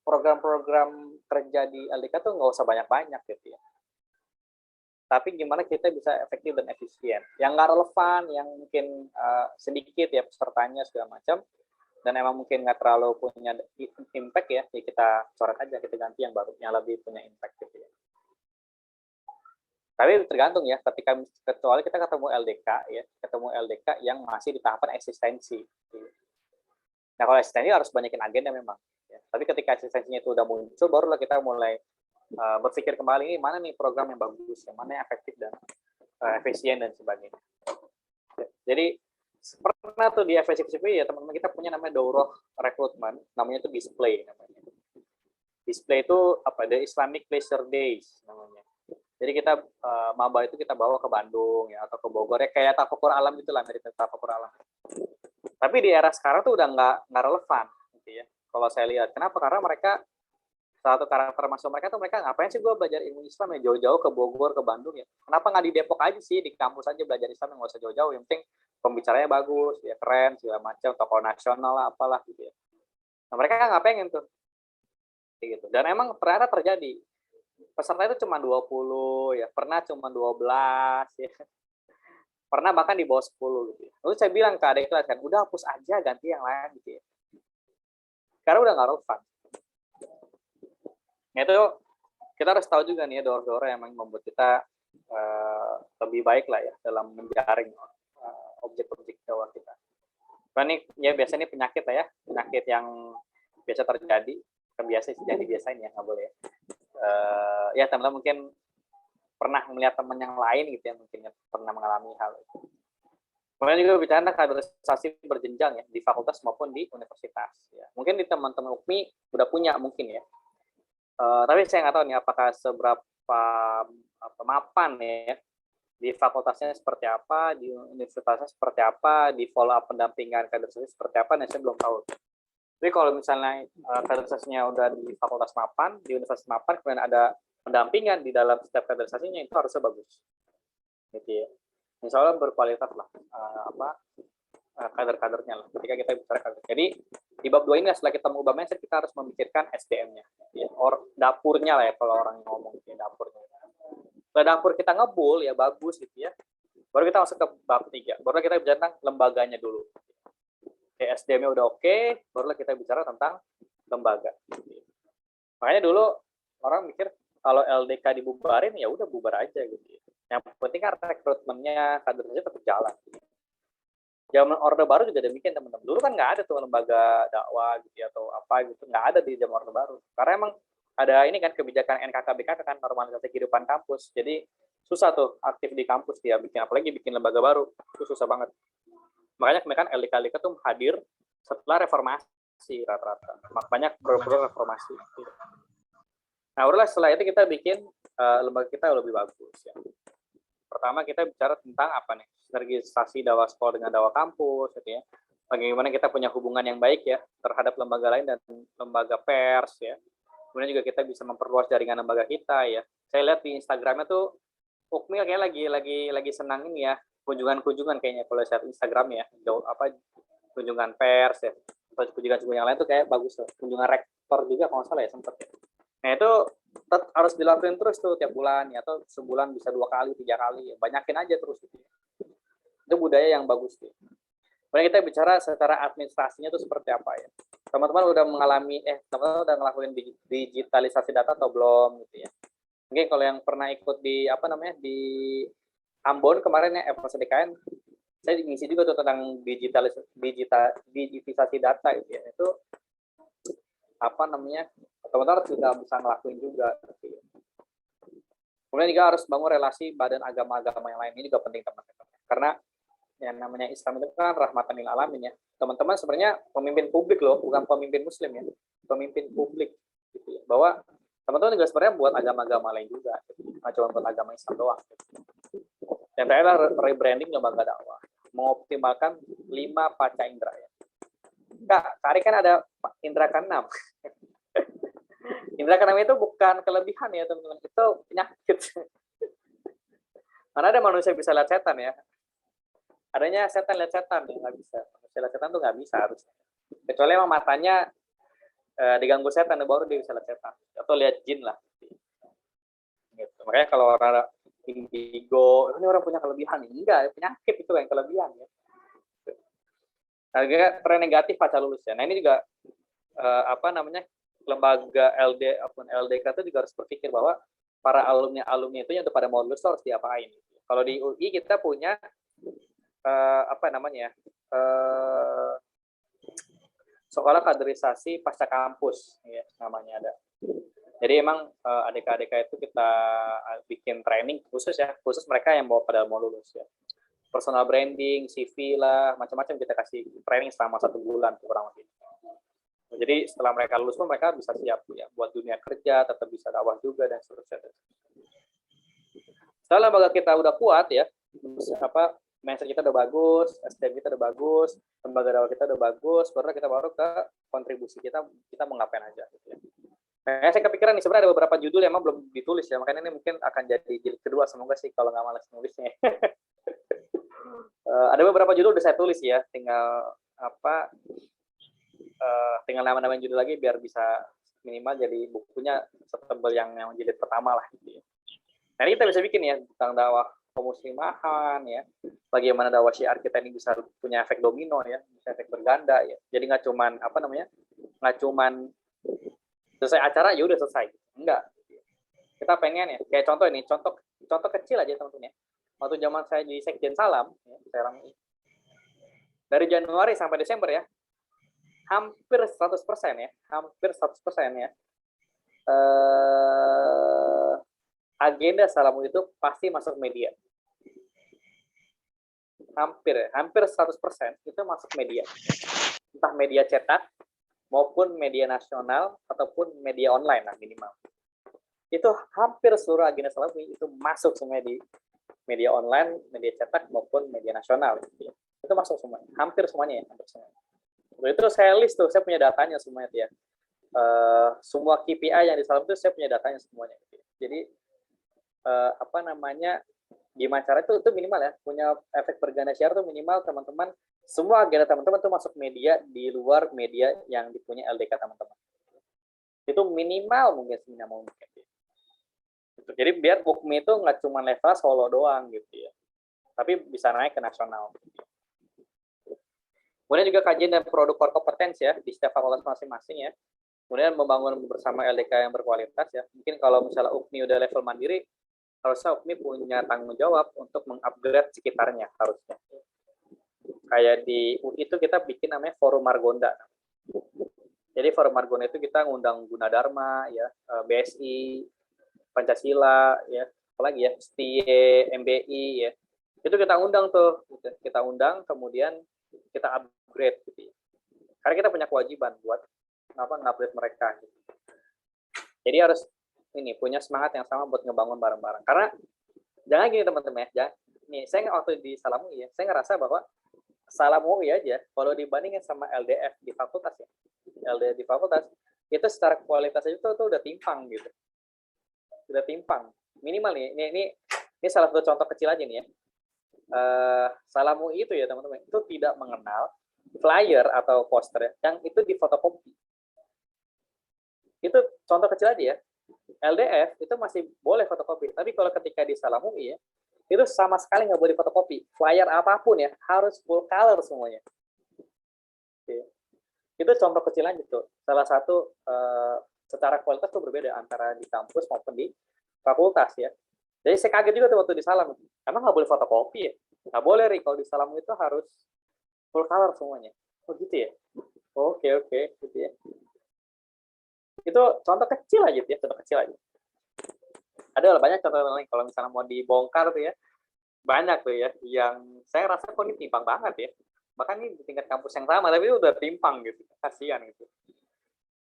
program-program kerja di LDK tuh nggak usah banyak-banyak gitu ya. Tapi gimana kita bisa efektif dan efisien. Yang nggak relevan, yang mungkin sedikit ya pesertanya segala macam, dan emang mungkin nggak terlalu punya impact ya, kita coret aja, kita ganti yang baru, yang lebih punya impact gitu ya. Tapi tergantung ya, kecuali kita ketemu LDK yang masih di tahapan eksistensi. Gitu. Nah kalau eksistensi harus banyakin agenda memang. Ya. Tapi ketika eksistensinya itu udah muncul, barulah kita mulai berpikir kembali, ini mana nih program yang bagus, yang mana yang efektif dan efisien dan sebagainya. Jadi pernah tuh di FSI ya teman-teman kita punya namanya daurah rekrutmen, namanya tuh display namanya. Display itu apa? The Islamic Pleasure Days namanya. Jadi kita maba itu kita bawa ke Bandung ya atau ke Bogor ya, kayak tafakur alam itulah, dari tafakur alam. Tapi di era sekarang tuh udah nggak relevan gitu ya. Kalau saya lihat, kenapa? Karena mereka salah satu karakter masuk mereka tuh, mereka ngapain sih gue belajar ilmu Islam ya jauh-jauh ke Bogor, ke Bandung ya? Kenapa nggak di Depok aja sih, di kampus aja belajar Islam, nggak usah jauh-jauh. Yang penting pembicaranya bagus, ya keren, segala macam, tokoh nasional lah, apalah gitu ya. Nah mereka nggak pengen tuh, gitu. Dan emang ternyata terjadi. Peserta itu cuma 20 ya, pernah cuma 12 ya. Pernah bahkan di bawah 10 gitu ya. Lalu saya bilang ke adik kelas kan, udah hapus aja, ganti yang lain gitu ya. Karena udah nggak relevan. Nah, itu kita harus tahu juga nih ya, daurah-daurah yang membuat kita lebih baik lah ya dalam menjaring objek-objek dakwah kita. Karena ini ya biasanya ini penyakit lah ya, penyakit yang biasa terjadi, kebiasa jadi biasain ya, nggak boleh ya. Ya teman-teman mungkin pernah melihat teman yang lain gitu ya, mungkin pernah mengalami hal itu. Kemudian juga bicara tentang kaderisasi berjenjang ya, di fakultas maupun di universitas. Ya. Mungkin di teman-teman UKMI udah punya mungkin ya. Tapi saya nggak tahu nih apakah mapan ya, di fakultasnya seperti apa, di universitasnya seperti apa, di follow up pendampingan kaderisasi seperti apa, saya belum tahu. Tapi kalau misalnya kaderisasinya udah di fakultas mapan, di universitas mapan, kemudian ada pendampingan di dalam setiap kaderisasinya, itu harusnya bagus. Gitu ya. Insya Allah berkualitas lah kader-kadernya lah. Ketika kita bicara kader. Jadi di bab 2 ini setelah kita mengubah mindset, kita harus memikirkan SDM-nya, ya, dapurnya lah ya kalau orang ngomong ya, dapurnya. Kalau dapur kita ngebul ya bagus gitu ya. Baru kita masuk ke bab 3. Baru kita bicara tentang lembaganya dulu. Kayak SDM-nya udah oke, barulah kita bicara tentang lembaga. Makanya dulu orang mikir kalau LDK dibubarin ya udah bubar aja gitu. Yang penting kan rekrutmennya kadernya tetap jalan. Zaman Orde Baru juga demikian teman-teman. Dulu kan nggak ada tuh lembaga dakwah gitu atau apa gitu, nggak ada di zaman Orde Baru. Karena emang ada ini kan kebijakan NKKBK kan, normalisasi kehidupan kampus. Jadi susah tuh aktif di kampus dia bikin, apalagi bikin lembaga baru itu susah banget. Makanya kebanyakan LDK tuh hadir setelah reformasi rata-rata. Banyak program reformasi. Nah, udah setelah itu kita bikin lembaga kita lebih bagus ya. Pertama kita bicara tentang apa nih? Sinergisasi dakwah sekolah dengan dakwah kampus gitu ya. Bagaimana kita punya hubungan yang baik ya terhadap lembaga lain dan lembaga pers ya. Kemudian juga kita bisa memperluas jaringan lembaga kita ya. Saya lihat di Instagramnya tuh Ukmil kayak lagi senang ini ya, kunjungan kayaknya kalau lihat Instagram ya. Kunjungan pers ya. Atau kunjungan yang lain tuh kayak bagus tuh. Kunjungan rektor juga kalau nggak salah ya sempat ya. Nah itu harus dilakukan terus tuh tiap bulan ya, atau sebulan bisa 2 kali 3 kali ya. Banyakin aja terus gitu. Itu budaya yang bagus tuh. Kemudian kita bicara secara administrasinya itu seperti apa ya. Teman-teman udah mengalami teman-teman udah ngelakuin digitalisasi data atau belum gitu ya. Mungkin kalau yang pernah ikut di di Ambon kemarin ya FSDKN, saya ngisi juga tuh tentang digitalisasi data gitu ya. Itu teman-teman sudah bisa ngelakuin juga gitu ya. Kemudian juga harus bangun relasi badan agama-agama yang lain, ini juga penting teman-teman. Karena yang namanya Islam itu kan rahmatan lil alamin ya. Teman-teman sebenarnya pemimpin publik loh, bukan pemimpin muslim ya. Pemimpin publik gitu ya. Bahwa teman-teman juga sebenarnya buat agama-agama lain juga. Gitu. Nggak cuma buat agama Islam doang. Gitu. Yang terakhir rebranding lembaga dakwah. Mengoptimalkan 5 panca indera ya. Kak, Ari kan ada indera ke-6. Indera ke-6 itu bukan kelebihan ya teman-teman. Itu penyakit. Mana ada manusia bisa lihat setan ya. Adanya setan lihat setan ya, nggak bisa. Manusia lihat setan tuh nggak bisa harusnya. Kecuali emang matanya diganggu setan, baru dia bisa lihat setan. Atau lihat jin lah. Gitu. Makanya kalau orang indigo, ini orang punya kelebihan. Enggak, penyakit itu yang kelebihan ya. Harga tren negatif pasca lulus ya. Nah ini juga lembaga LDK itu juga harus berpikir bahwa para alumni itu yang pada mau lulus harus diapain. Kalau di UI kita punya sekolah kaderisasi pasca kampus ya namanya ada. Jadi emang adik-adik itu kita bikin training khusus mereka yang pada mau lulus ya. Personal branding, CV lah, macam-macam kita kasih training selama 1 bulan kurang lebih. Jadi setelah mereka lulus pun mereka bisa siap ya buat dunia kerja, tetap bisa dakwah juga dan seterusnya. Setelah lembaga kita udah kuat ya, mindset kita udah bagus, SDM kita udah bagus, lembaga dakwah kita udah bagus, baru kita ke kontribusi kita mau ngapain aja gitu ya. Nah, saya kepikiran nih sebenarnya ada beberapa judul yang emang belum ditulis ya, makanya ini mungkin akan jadi jilid kedua, semoga sih kalau nggak malas nulisnya. Ada beberapa judul udah saya tulis ya, tinggal nama-namain judul lagi biar bisa minimal jadi bukunya setebal yang jilid pertama lah gitu ya. Nah, ini kita bisa bikin ya tentang dakwah pemuslimahan ya, bagaimana dakwah syiar kita ini bisa punya efek domino ya, bisa efek berganda ya. Jadi nggak cuman selesai acara ya udah selesai, enggak. Kita pengen ya, kayak contoh kecil aja teman-teman ya. Waktu zaman saya di Sekjen Salam, ya, dari Januari sampai Desember ya, hampir 100% ya, agenda Salam itu pasti masuk media. Hampir 100% itu masuk media. Entah media cetak, maupun media nasional, ataupun media online lah minimal. itu hampir seluruh agenda Salafi itu masuk semua di media online, media cetak maupun media nasional. Gitu ya. Itu masuk semua, hampir semuanya ya, hampir semuanya. Itu saya list tuh, saya punya datanya semuanya ya. Semua KPI yang di Salafi itu saya punya datanya semuanya. Gitu ya. Jadi apa namanya, gimana cara itu minimal ya, punya efek berganda siar itu minimal teman-teman, semua agenda teman-teman itu masuk media di luar media yang dipunya LDK teman-teman. Itu minimal mungkin seminimal mungkin. Gitu. Jadi biar UKMI itu nggak cuma level Solo doang gitu ya, tapi bisa naik ke nasional. Gitu. Kemudian juga kajian dan produk core kompetensi ya di setiap fakultas masing-masing ya. Kemudian membangun bersama LDK yang berkualitas ya. Mungkin kalau misalnya UKMI udah level mandiri, harusnya UKMI punya tanggung jawab untuk mengupgrade sekitarnya harusnya. Kayak di UI itu kita bikin namanya Forum Margonda. Jadi Forum Margonda itu kita ngundang Gunadarma ya, BSI, Pancasila ya, apalagi ya, STIE, MBI ya. Itu kita undang tuh, kita undang kemudian kita upgrade gitu ya. Karena kita punya kewajiban buat ngupgrade mereka gitu. Jadi harus ini punya semangat yang sama buat ngebangun bareng-bareng. Karena jangan gini teman-teman ya. Nih, saya waktu di Salam UI ya, saya ngerasa bahwa Salam UI aja kalau dibandingin sama LDF di fakultas ya. LDF di fakultas itu secara kualitas itu tuh udah timpang gitu. Udah timpang. Minimal nih, ini salah satu contoh kecil aja nih ya. Salam UI itu ya teman-teman, itu tidak mengenal flyer atau poster yang itu difotokopi. Itu contoh kecil aja ya. LDF itu masih boleh fotokopi, tapi kalau ketika di Salam UI ya, itu sama sekali nggak boleh fotokopi. Flyer apapun ya, harus full color semuanya. Oke. Itu contoh kecil aja tuh. Salah satu secara kualitas tuh berbeda antara di kampus maupun di fakultas ya. Jadi saya kaget juga tuh waktu di Salam. Emang nggak boleh fotokopi ya? Nggak boleh, Ri. Kalau di Salam itu harus full color semuanya. Oh gitu ya? Oke, gitu ya. Itu contoh kecil aja tuh ya, contoh kecil aja. Ada banyak contoh lain kalau misalnya mau dibongkar tuh ya. Banyak tuh ya yang saya rasa kok ini timpang banget ya. Bahkan ini di tingkat kampus yang sama tapi itu udah timpang gitu. Kasihan gitu.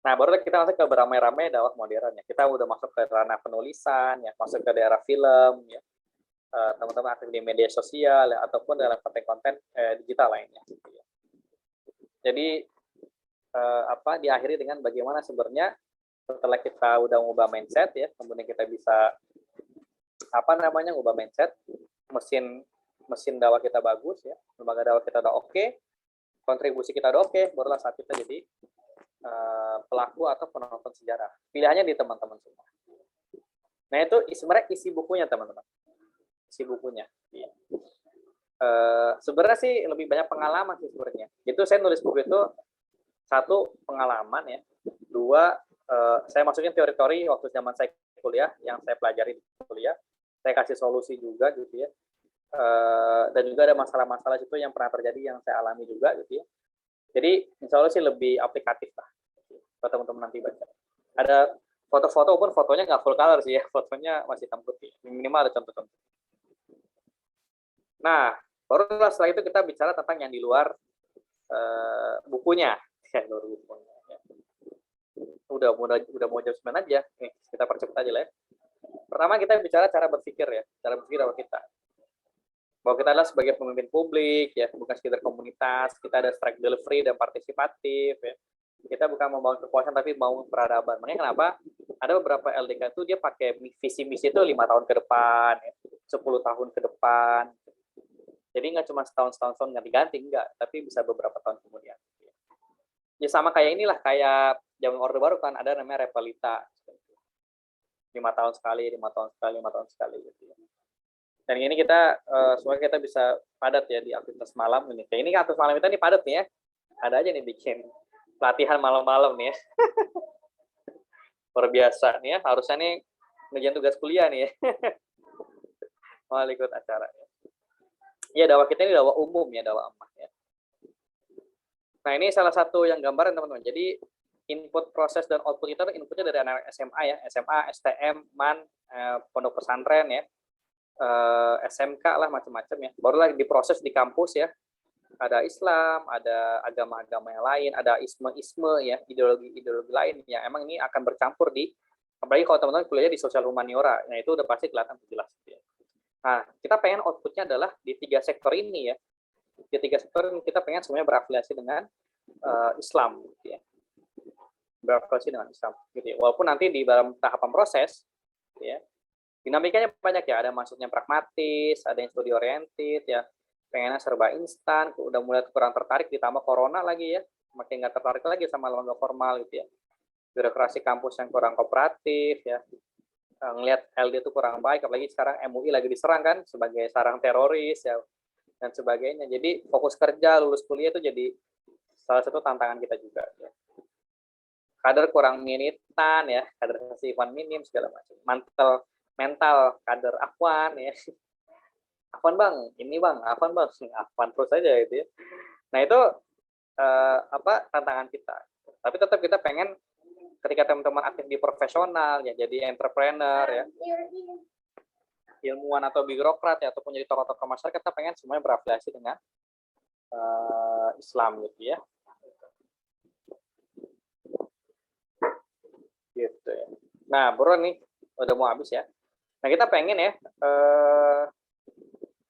Nah, baru kita masuk ke beramai-ramai dakwah modern ya. Kita udah masuk ke ranah penulisan ya, masuk ke daerah film ya. Teman-teman aktif di media sosial ya, ataupun dalam konten-konten digital lainnya. Gitu ya. Jadi diakhiri dengan bagaimana sebenarnya setelah kita udah ngubah mindset ya, kemudian kita bisa ngubah mindset, mesin dakwah kita bagus ya, lembaga dakwah kita udah oke, kontribusi kita udah oke, barulah saat kita jadi pelaku atau penonton sejarah. Pilihannya di teman-teman semua. Nah itu sebenarnya isi bukunya teman-teman. Isi bukunya. Ya. Sebenarnya sih lebih banyak pengalaman sih sebenarnya. Itu saya nulis buku itu satu pengalaman ya, dua saya masukin teori-teori waktu zaman saya kuliah yang saya pelajari di kuliah. Saya kasih solusi juga gitu ya. Dan juga ada masalah-masalah itu yang pernah terjadi yang saya alami juga gitu ya. Jadi insya Allah sih lebih aplikatif lah buat teman-teman nanti baca. Ada foto-foto pun fotonya nggak full color sih ya, fotonya masih hitam putih. Minimal ada contoh-contoh. Nah, baru setelah itu kita bicara tentang yang di luar bukunya. Ya, luar bukunya. Ya. Udah mau jam 9 aja. Nih, kita percepat aja lah ya. Pertama kita bicara cara berpikir ya, cara berpikir bahwa kita adalah sebagai pemimpin publik ya, bukan sekedar komunitas. Kita ada strike delivery dan partisipatif ya. Kita bukan membangun kekuasaan tapi membangun peradaban. Makanya kenapa ada beberapa LDK itu dia pakai visi misi itu 5 tahun ke depan ya, 10 tahun ke depan. Jadi nggak cuma setahun ganti-ganti, enggak, tapi bisa beberapa tahun kemudian. Ya sama kayak inilah, kayak zaman Orde Baru kan ada namanya Repelita. 5 tahun sekali gitu ya. Dan ini kita semoga kita bisa padat ya di aktivitas malam ini. Kayak ini aktivitas malam kita nih padat nih ya. Ada aja nih bikin pelatihan malam-malam nih ya. Luar biasa nih ya. Harusnya nih ngerjain tugas kuliah nih ya. Mau ikut acara ya. Ya dakwah kita ini dakwah umum ya, dakwah ammah ya. Nah ini salah satu yang gambaran teman-teman. Jadi input proses dan output kita inputnya dari anak SMA ya, SMA, STM, MAN, pondok pesantren ya. SMK lah macam-macam ya. Barulah diproses di kampus ya. Ada Islam, ada agama-agama yang lain, ada isme-isme ya, ideologi-ideologi lain yang emang ini akan bercampur di Apalagi kalau teman-teman kuliah di sosial humaniora, nah itu udah pasti kelihatan jelas. Ya. Nah, kita pengen outputnya adalah di 3 sektor ini ya. Di 3 sektor ini kita pengen semuanya berafiliasi dengan Islam, gitu ya. Berafiliasi dengan Islam, gitu ya. Walaupun nanti di dalam tahapan proses, gitu ya, dinamikanya banyak ya. Ada maksudnya pragmatis, ada yang studi oriented, ya. Pengennya serba instan, udah mulai kurang tertarik, ditambah corona lagi ya, makin nggak tertarik lagi sama lembaga formal, gitu ya. Birokrasi kampus yang kurang kooperatif ya, ngelihat LD itu kurang baik, apalagi sekarang MUI lagi diserang kan sebagai sarang teroris ya dan sebagainya. Jadi fokus kerja, lulus kuliah itu jadi salah satu tantangan kita juga ya. Kader kurang militan ya, kaderisasi Ikhwan minim segala macam. Mental kader Akhwan ya. Akhwan bang, ini bang, Akhwan bang, Akhwan terus aja gitu ya. Nah itu tantangan kita. Tapi tetap kita pengen ketika teman-teman aktif di profesional ya, jadi entrepreneur ya, ilmuwan atau birokrat ya, ataupun jadi tokoh-tokoh masyarakat, kita pengen semuanya berafiliasi dengan Islam gitu ya. Gitu ya. Nah, bro nih udah mau habis ya. Nah, kita pengen ya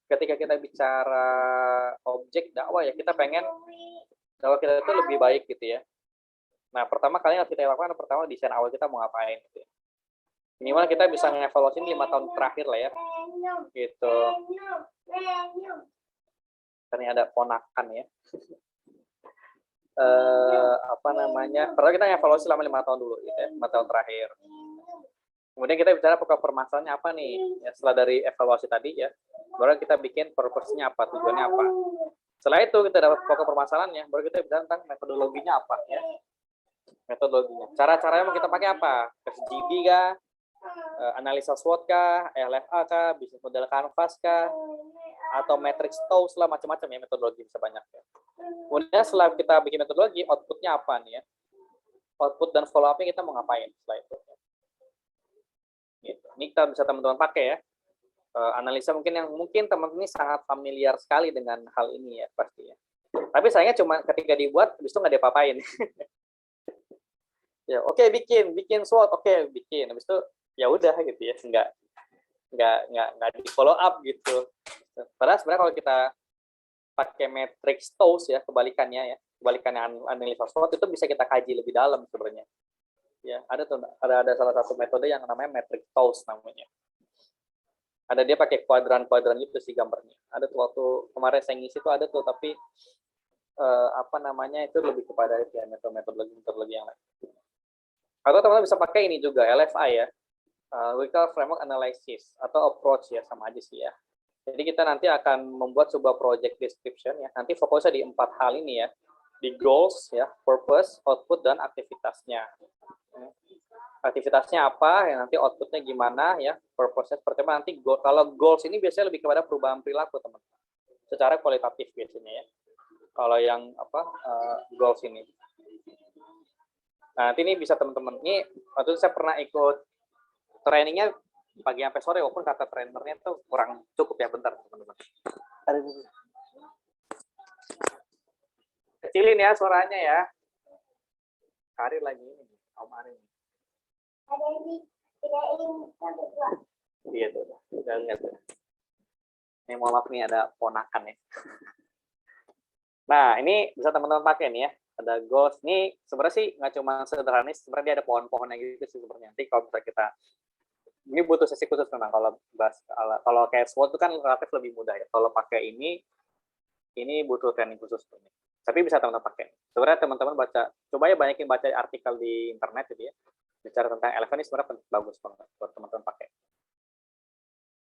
ketika kita bicara objek dakwah ya, kita pengen dakwah kita itu lebih baik gitu ya. Nah, pertama kali yang kita lakukan, pertama desain awal kita mau ngapain gitu ya. Minimal kita bisa ngevaluasi 5 tahun terakhir lah ya. Gitu. Ini ada ponakan ya. Pertama kita ngevaluasi selama 5 tahun dulu gitu ya, 5 tahun terakhir. Kemudian kita bicara pokok permasalahannya apa nih? Ya, setelah dari evaluasi tadi ya, baru kita bikin purpose-nya apa, tujuannya apa. Setelah itu kita dapat pokok permasalahannya, baru kita bicara tentang metodologinya apa ya. Metodologinya. Cara-caranya mau kita pakai apa? SGD kah? Analisa SWOT kah? LFA kah? Bisnis model Canvas kah? Atau matrix TOWS lah, macam-macam ya, metodologi bisa banyak ya. Kemudian setelah kita bikin metodologi, outputnya apa nih ya? Output dan follow up-nya kita mau ngapain setelah itu? Gitu. Ini kita bisa teman-teman pakai ya. Analisa mungkin teman-teman ini sangat familiar sekali dengan hal ini ya pasti ya. Tapi sayangnya cuma ketika dibuat, habis itu nggak diapa-apain. Ya oke, bikin SWOT, oke bikin, habis itu ya udah gitu ya, nggak di follow up gitu. Padahal sebenarnya kalau kita pakai matrix TOWS ya, kebalikannya analisa SWOT itu bisa kita kaji lebih dalam sebenarnya. Ya ada salah satu metode yang namanya matrix TOWS namanya. Ada dia pakai kuadran-kuadran gitu sih gambarnya. Ada tuh waktu kemarin saya ngisi tuh ada tuh, tapi itu lebih kepada ya, metodologi yang lain. Atau teman-teman bisa pakai ini juga, LFI ya, Vehicle Framework Analysis atau approach ya, sama aja sih ya. Jadi kita nanti akan membuat sebuah project description ya. Nanti fokusnya di 4 hal ini ya, di goals ya, purpose, output dan aktivitasnya. Aktivitasnya apa, ya nanti outputnya gimana ya, purpose-nya seperti apa. Nanti kalau goals ini biasanya lebih kepada perubahan perilaku teman-teman, secara kualitatif biasanya ya. Kalau yang goals ini. Nah, nanti ini bisa teman-teman. Ini waktu itu saya pernah ikut trainingnya pagi sampai sore, walaupun kata trainernya itu kurang cukup ya, bentar teman-teman. Kecilin ya suaranya ya. Karir lagi ini, Om Arin. Iya tuh, udah lihat tuh. Ini mohon maaf nih ada ponakan ya. Nah, ini bisa teman-teman pakai nih ya. Ada goals. Ini sebenarnya sih nggak cuma sederhana, sebenarnya dia ada pohon-pohonnya gitu sih sebenarnya. Nanti kalau misalnya kita, ini butuh sesi khusus memang kalau kayak SWOT itu kan relatif lebih mudah ya. Kalau pakai ini butuh training khusus. Tapi bisa teman-teman pakai. Sebenarnya teman-teman coba ya banyakin baca artikel di internet gitu ya. Bicara tentang LFA ini sebenarnya bagus banget buat teman-teman pakai.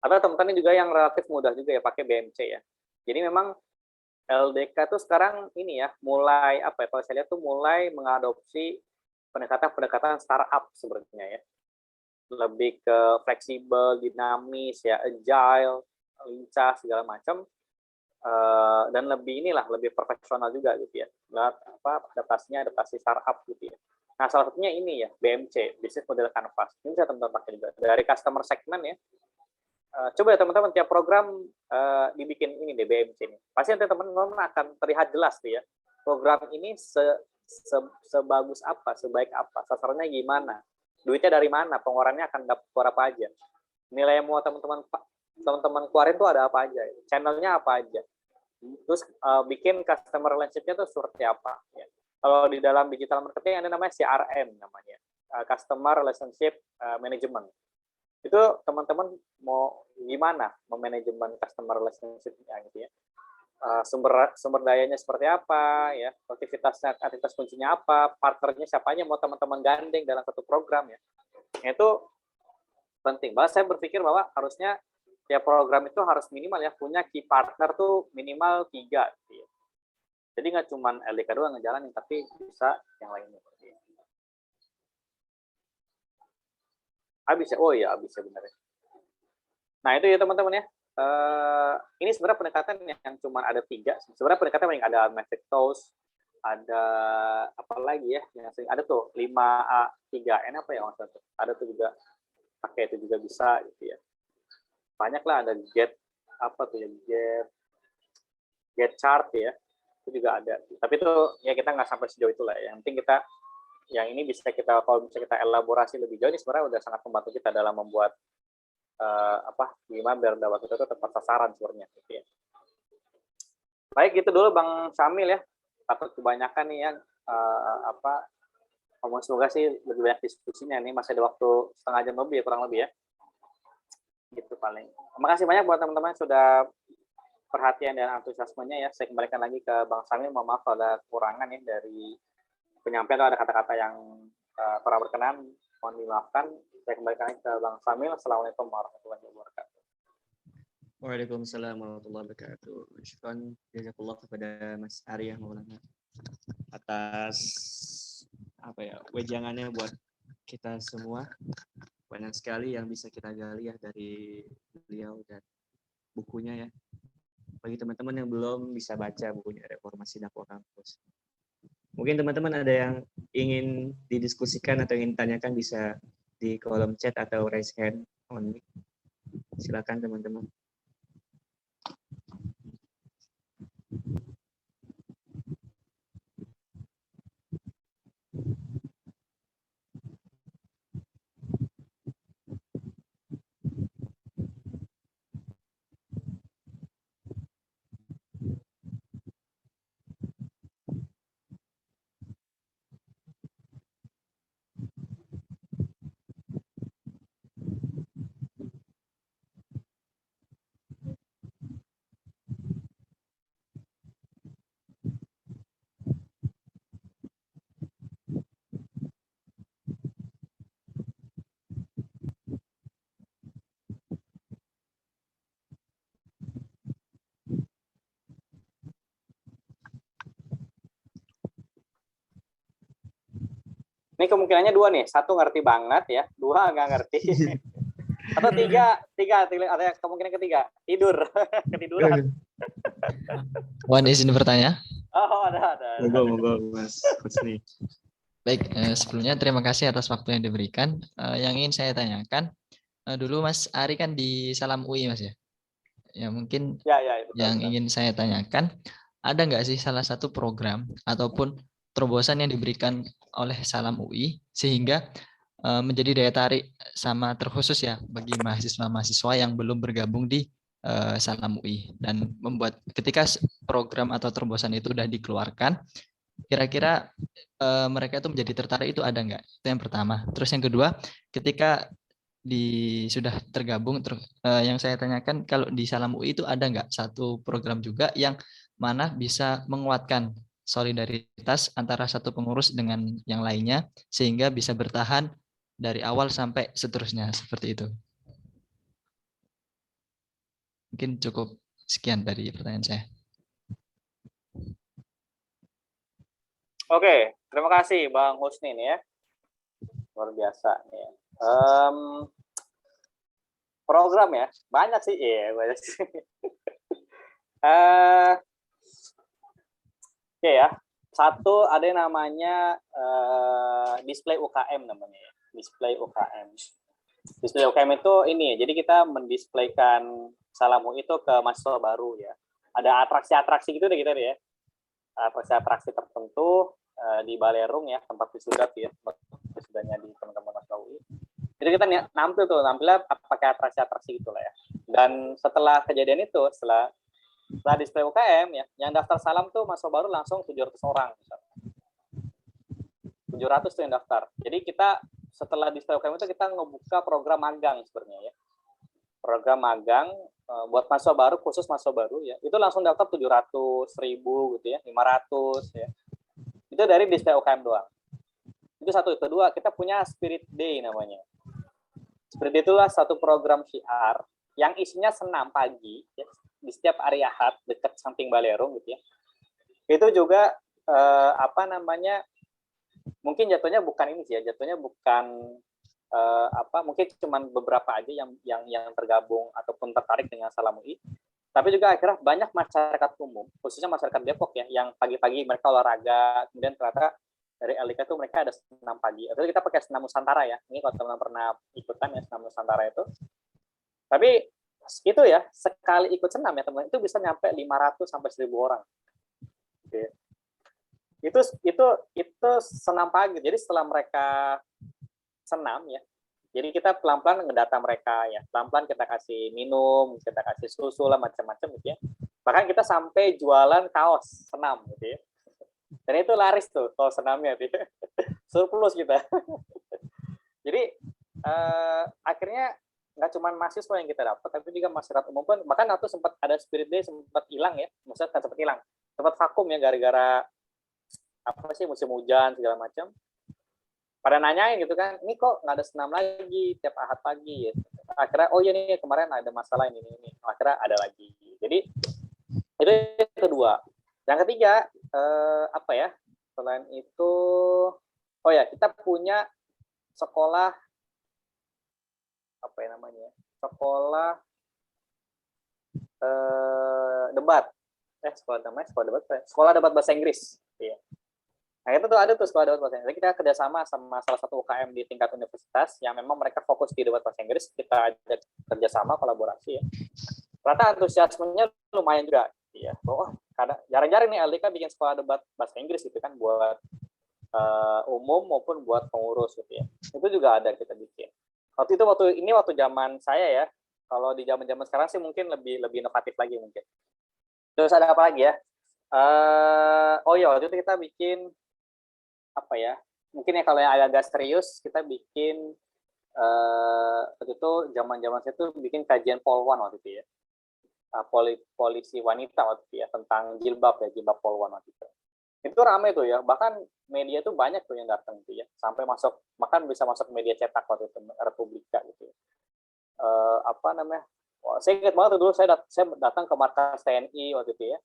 Atau teman-teman juga yang relatif mudah juga ya pakai BMC ya. Jadi memang LDK tuh sekarang ini ya mulai kalau saya lihat tuh mulai mengadopsi pendekatan startup sebenarnya ya, lebih ke fleksibel, dinamis ya, agile, lincah segala macam, dan lebih profesional juga gitu ya, adaptasi startup gitu ya. Nah salah satunya ini ya BMC, Business Model Canvas, ini bisa teman-teman pakai juga dari customer segment ya. Coba ya teman-teman tiap program dibikin ini deh BMC ini. Pasti nanti teman-teman akan terlihat jelas tuh ya. Program ini sebagus apa, sebaik apa, sasarannya gimana. duitnya dari mana, pengeluarannya akan dapat keluar apa aja, nilai yang mau teman-teman keluarin tuh ada apa aja, channelnya apa aja, terus bikin customer relationship-nya tuh seperti apa ya. Kalau di dalam digital marketing ada namanya CRM namanya, customer relationship management. Itu teman-teman mau gimana memanajemen customer relationship-nya gitu ya. Sumber dayanya seperti apa ya, aktivitas kuncinya apa, partnernya siapa aja mau teman-teman gandeng dalam satu program ya. Itu penting banget. Saya berpikir bahwa harusnya tiap program itu harus minimal ya punya key partner tuh minimal 3 gitu ya. Jadi nggak cuma LDK doang ngejalanin, tapi bisa yang lainnya. Habis ya? Oh iya, habis ya benar ya. Nah itu ya teman-teman ya. Ini sebenarnya pendekatan yang cuma ada 3. Sebenarnya pendekatan yang ada Magic Toast, ada apa lagi ya? Yang sering ada tuh 5A 3N apa ya maksudnya tuh? Ada tuh juga pakai itu juga bisa gitu ya. Banyak lah, ada Get apa tuh ya, Get Chart ya. Itu juga ada. Tapi itu ya kita nggak sampai sejauh itu lah. Yang penting kita yang ini bisa kita, kalau bisa kita elaborasi lebih jauh, ini sebenarnya udah sangat membantu kita dalam membuat gimana biar dakwah kita itu tepat sasaran sebenarnya gitu ya. Baik, gitu dulu Bang Syamil ya. Takut kebanyakan nih ya semoga sih lebih banyak diskusinya nih, masih ada waktu setengah jam lebih ya, kurang lebih ya. Gitu paling. Terima kasih banyak buat teman-teman sudah perhatian dan antusiasmenya ya. Saya kembalikan lagi ke Bang Syamil. Mohon maaf kalau ada kekurangan ya dari penyampaian atau ada kata-kata yang kurang berkenan, mohon dimaafkan. Saya kembalikan lagi ke Bang Syamil. Assalamualaikum warahmatullahi wabarakatuh. Waalaikumsalam warahmatullahi wabarakatuh. Syukran jazakallah kepada Mas Arya Maulana atas wejangannya buat kita semua. Banyak sekali yang bisa kita gali ya dari beliau dan bukunya ya. Bagi teman-teman yang belum bisa baca bukunya Reformasi Dakwah Kampus. Mungkin teman-teman ada yang ingin didiskusikan atau ingin ditanyakan, bisa di kolom chat atau raise hand on mic. Silakan teman-teman. Ini kemungkinannya 2 nih, 1 ngerti banget ya, 2 nggak ngerti. Atau 3 ada kemungkinan ketiga, tidur, ketiduran. Wan izin bertanya. Oh, ada. Monggo Mas Husni. Baik, sebelumnya terima kasih atas waktu yang diberikan. Yang ingin saya tanyakan, dulu Mas Ari kan di Salam UI Mas ya. Ya mungkin Ya, betul, yang betul. ingin saya tanyakan, ada nggak sih salah satu program ataupun terobosan yang diberikan oleh Salam UI sehingga menjadi daya tarik sama terkhusus ya bagi mahasiswa-mahasiswa yang belum bergabung di Salam UI, dan membuat ketika program atau terobosan itu sudah dikeluarkan, kira-kira mereka itu menjadi tertarik, itu ada nggak? Itu yang pertama. Terus yang kedua, ketika sudah tergabung, yang saya tanyakan, kalau di Salam UI itu ada nggak satu program juga yang mana bisa menguatkan solidaritas antara satu pengurus dengan yang lainnya sehingga bisa bertahan dari awal sampai seterusnya, seperti itu. Mungkin cukup sekian dari pertanyaan saya. Oke, terima kasih Bang Husni nih ya. Luar biasa nih ya. Program ya, banyak sih. Iya, banyak sih. Oke ya. Satu ada yang namanya display UKM namanya ya. Display UKM. Display UKM itu ini, jadi kita mendisplaykan Salam UI itu ke mahasiswa baru ya. Ada atraksi-atraksi gitu deh kita ya. Atraksi tertentu di Balerung ya, tempat wisuda ya, wisudanya di teman-teman mahasiswa UI. Jadi kita nampilnya pakai atraksi-atraksi gitu lah ya. Dan setelah kejadian itu, setelah display UKM ya, yang daftar salam tuh mahasiswa baru langsung 700 orang misalnya. 700 tuh yang daftar. Jadi kita setelah display UKM itu kita ngebuka program magang sebenarnya ya. Program magang buat mahasiswa baru, khusus mahasiswa baru ya. Itu langsung daftar 700, 1000 gitu ya, 500 ya. Itu dari display UKM doang. Itu satu. Kedua, kita punya Spirit Day namanya. Spirit Day itulah satu program syiar yang isinya senam pagi ya, di setiap hari Ahad dekat samping Balerung gitu ya. Itu juga mungkin jatuhnya bukan ini sih ya, jatuhnya bukan mungkin cuma beberapa aja yang tergabung ataupun tertarik dengan Salam UI. Tapi juga akhirnya banyak masyarakat umum, khususnya masyarakat Depok ya, yang pagi-pagi mereka olahraga, kemudian ternyata dari LDK itu mereka ada senam pagi. Atau kita pakai senam Nusantara ya. Ini kalau teman-teman pernah ikutan ya senam Nusantara itu. Tapi itu ya, sekali ikut senam ya teman-teman, itu bisa nyampe 500 sampai 1000 orang. Oke. Itu senam pagi. Jadi setelah mereka senam ya, jadi kita pelan-pelan ngedata mereka ya. Pelan-pelan kita kasih minum, kita kasih susu lah macam-macam gitu ya. Bahkan kita sampai jualan kaos senam gitu ya. Dan itu laris tuh kalau senamnya gitu. Surplus kita. Jadi akhirnya nggak cuma mahasiswa yang kita dapat, tapi juga masyarakat umum pun. Bahkan waktu sempat ada Spirit Day sempat hilang ya, maksudnya sempat hilang, sempat vakum ya gara-gara musim hujan segala macam. Pada nanyain gitu kan, ini kok nggak ada senam lagi tiap Ahad pagi ya. Akhirnya oh iya nih kemarin ada masalah ini. Akhirnya ada lagi. Jadi itu yang kedua. Yang ketiga selain itu kita punya sekolah sekolah debat bahasa Inggris ya. Nah itu tuh ada tuh sekolah debat bahasa Inggris. Kita kerjasama sama salah satu UKM di tingkat universitas yang memang mereka fokus di debat bahasa Inggris. Kita ada kerjasama kolaborasi ya. Ternyata antusiasmenya lumayan juga ya. Jarang-jarang nih LDK bikin sekolah debat bahasa Inggris gitu kan buat umum maupun buat pengurus gitu ya. Itu juga ada kita bikin. Waktu zaman saya ya. Kalau di zaman sekarang sih mungkin lebih inovatif lagi mungkin. Terus ada apa lagi ya? Waktu itu kita bikin mungkin ya kalau yang agak serius kita bikin waktu itu zaman saya tuh bikin kajian Polwan waktu itu ya. Polisi wanita waktu itu ya, tentang jilbab Polwan waktu itu. Itu ramai tuh ya, bahkan media tuh banyak tuh yang datang tuh ya, sampai bahkan bisa masuk media cetak waktu itu, Republika gitu ya. Saya ingat banget tuh dulu saya datang ke markas TNI waktu itu ya,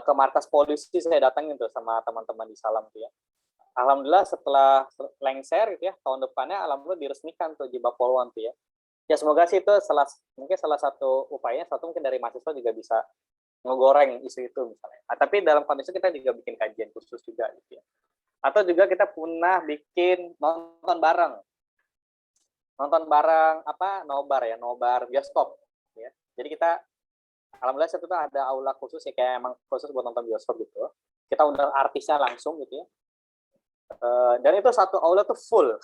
ke markas polisi saya datangin tuh sama teman-teman di Salam tuh ya. Alhamdulillah setelah lengser gitu ya, tahun depannya alhamdulillah diresmikan tuh jilbab Polwan tuh ya. Ya semoga sih itu mungkin salah satu upayanya, mungkin dari mahasiswa juga bisa ngegoreng isu itu misalnya. Tapi dalam kondisi kita juga bikin kajian khusus juga gitu ya. Atau juga kita pernah bikin nonton bareng nobar bioskop ya. Jadi kita alhamdulillah itu ada aula khusus ya, kayak emang khusus buat nonton bioskop gitu. Kita undang artisnya langsung gitu ya. Dan itu satu aula tuh full.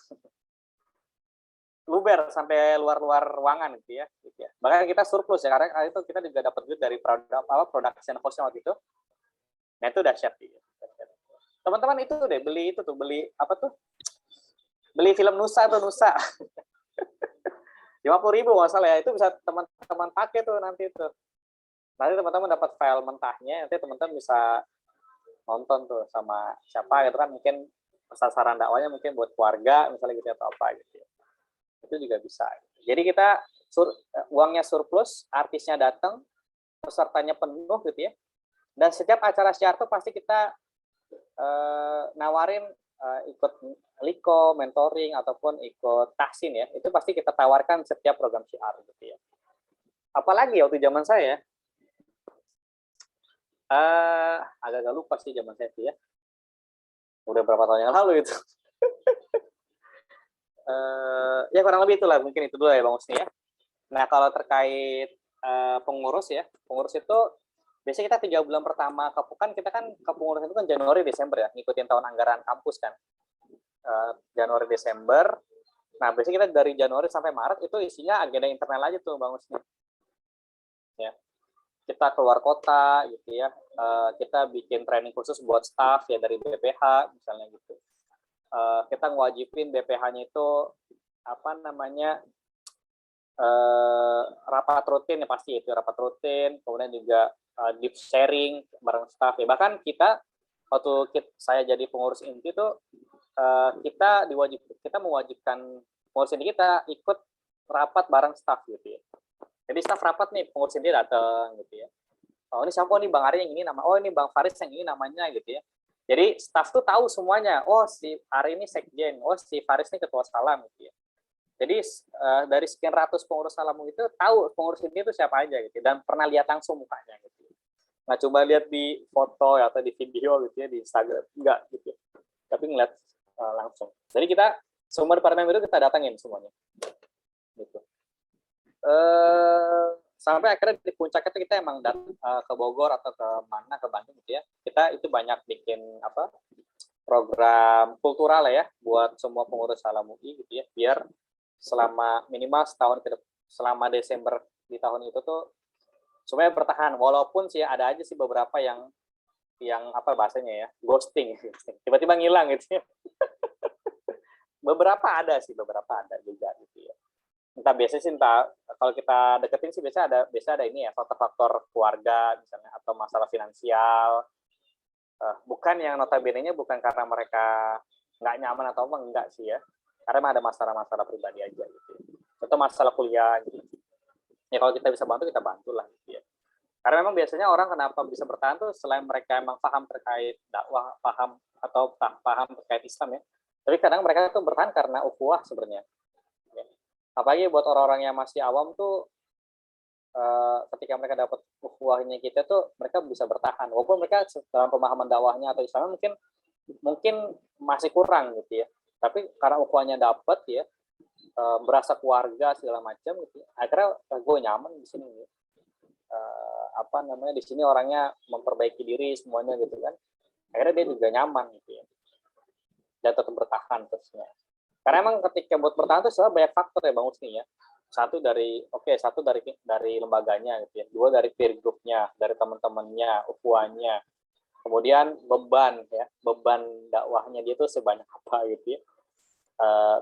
Luber sampai luar ruangan gitu ya. Bahkan kita surplus ya, karena itu kita juga dapat duit dari production hostnya waktu itu. Nah itu dahsyat ya. Teman-teman itu deh beli film Nusa 50.000 nggak salah ya, itu bisa teman-teman pakai tuh nanti itu. Nanti teman-teman dapat file mentahnya, nanti teman-teman bisa nonton tuh sama siapa gitu kan, mungkin sasaran dakwanya mungkin buat keluarga misalnya gitu atau apa gitu ya. Itu juga bisa. Jadi kita uangnya surplus, artisnya datang, pesertanya penuh gitu ya. Dan setiap acara syiar itu pasti kita nawarin ikut liko, mentoring ataupun ikut tahsin ya. Itu pasti kita tawarkan setiap program syiar gitu ya. Apalagi waktu zaman saya agak lupa sih zaman saya itu ya. Udah berapa tahun yang lalu itu. Ya kurang lebih itulah, mungkin itu dulu ya Bang Husni ya. Nah kalau terkait pengurus ya, pengurus itu biasanya kita 3 bulan pertama kita kan kepengurusan itu kan Januari Desember ya, ngikutin tahun anggaran kampus kan. Januari Desember. Nah, biasanya kita dari Januari sampai Maret itu isinya agenda internal aja tuh Bang Husni. Ya. Kita keluar kota gitu ya. Kita bikin training khusus buat staff ya dari BPH misalnya gitu. Kita ngewajibin BPH-nya itu apa namanya rapat rutin ya pasti itu rapat rutin, kemudian juga deep sharing bareng staff ya. Bahkan kita waktu saya jadi pengurus inti tuh kita mewajibkan pengurus inti kita ikut rapat bareng staff gitu ya. Jadi staff rapat nih, pengurus inti datang gitu ya. Oh ini siapa nih Bang Ari yang ini nama, oh ini Bang Faris yang ini namanya gitu ya. Jadi staff tuh tahu semuanya. Oh si Ari ini sekjen, oh si Faris ini ketua salam gitu ya. Jadi dari sekian ratus pengurus salamu itu tahu pengurus inti itu siapa aja gitu dan pernah lihat langsung mukanya gitu. Nggak coba lihat di foto atau di video gitu ya di Instagram, enggak gitu. Tapi ngeliat langsung. Jadi kita semua departemen itu kita datangin semuanya. Gitu. Sampai akhirnya di puncak itu kita emang datang ke Bogor atau ke mana ke Bandung gitu ya. Kita itu banyak bikin apa program kultural ya buat semua pengurus Salam UI gitu ya, biar selama minimal setahun selama Desember di tahun itu tuh supaya bertahan, walaupun sih ada aja sih beberapa yang apa bahasanya ya, ghosting, tiba-tiba ngilang gitu ya. beberapa ada juga gitu ya. Entah biasanya sih kalau kita deketin sih biasa ada ini ya, faktor-faktor keluarga misalnya atau masalah finansial. Bukan yang notabene-nya bukan karena mereka nggak nyaman atau apa, enggak sih ya. Karena ada masalah-masalah pribadi aja gitu. Atau masalah kuliah gitu. Ya kalau kita bisa bantu, kita bantulah gitu ya. Karena memang biasanya orang kenapa bisa bertahan tuh selain mereka emang paham terkait dakwah, paham terkait Islam ya. Tapi kadang mereka tuh bertahan karena ukhuwah sebenarnya. Ya. Apalagi buat orang-orang yang masih awam tuh ketika mereka dapat ukhuwahnya kita tuh mereka bisa bertahan. Walaupun mereka dalam pemahaman dakwahnya atau Islam mungkin masih kurang gitu ya. Tapi karena ukhuwahnya dapat ya, berasa keluarga segala macam gitu. Akhirnya gue nyaman di sini. Ya. Di sini orangnya memperbaiki diri semuanya gitu kan. Akhirnya dia juga nyaman gitu ya. Dan tetap bertahan terusnya. Karena emang ketika buat bertahan itu sebenarnya banyak faktor ya Bang Husni ya. Satu dari lembaganya gitu ya. Dua dari peer group-nya, dari teman-temannya, ukhuwahnya. Kemudian beban dakwahnya dia tuh sebanyak apa gitu ya.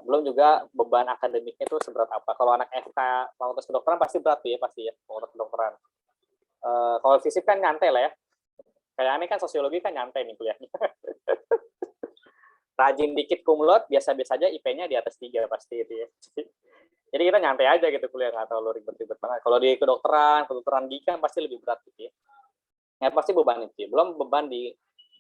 Belum juga beban akademiknya itu seberat apa. Kalau anak FK fakultas kedokteran pasti berat ya fakultas kedokteran. Kalau fisik kan nyantai lah ya. Kayak aneh kan sosiologi kan nyantai nih kuliahnya. Rajin dikit kumlot, biasa-biasa aja IP-nya di atas 3 pasti itu ya. Jadi kita nyantai aja gitu kuliah, nggak terlalu ribet-ribet banget. Kalau di kedokteran gigi kan pasti lebih berat gitu ya. Ya pasti beban itu ya. Belum beban di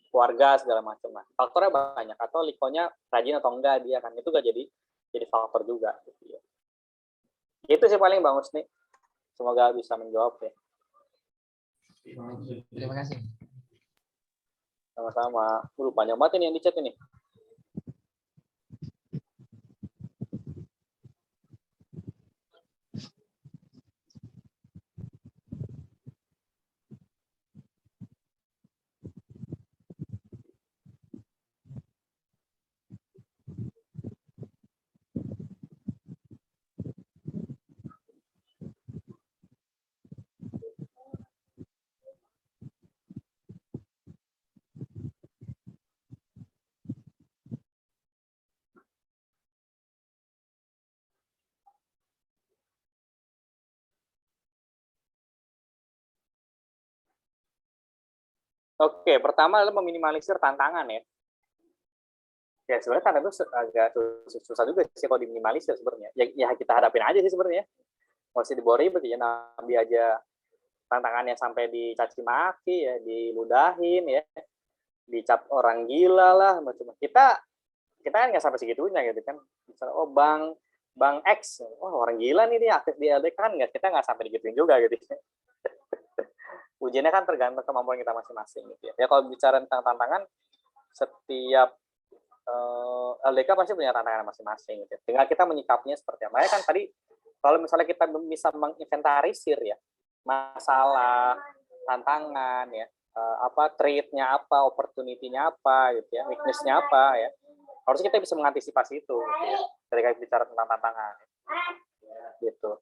keluarga segala macam lah. Faktornya banyak, atau likonya rajin atau enggak dia kan, itu gak jadi faktor juga gitu ya. Itu sih paling Bang Husni. Semoga bisa menjawab ya. Terima kasih. Sama-sama. Banyak banget ini yang di chat ini. Oke, pertama adalah meminimalisir tantangan ya. Ya sebenarnya tantangan itu agak susah juga sih kalau diminimalisir sebenarnya. Ya kita hadapin aja sih sebenarnya. Masih dibawa ribet ya, Nabi aja tantangannya sampai dicaci maki ya, diludahin ya, dicap orang gila lah macam. Kita kan nggak sampai segitunya gitu kan. Misalnya Bang X, orang gila nih dia aktif di LDK kan kita nggak sampai digituin juga gitu. Ujiannya kan tergantung kemampuan kita masing-masing gitu ya. Ya kalau bicara tentang tantangan, setiap LDK pasti punya tantangan masing-masing gitu ya. Tinggal kita menyikapinya seperti apa. Makanya kan tadi kalau misalnya kita bisa menginventarisir ya masalah, tantangan ya, treat-nya apa, opportunity-nya apa gitu ya, weakness-nya apa ya. Harusnya kita bisa mengantisipasi itu gitu ya, ketika bicara tentang tantangan gitu.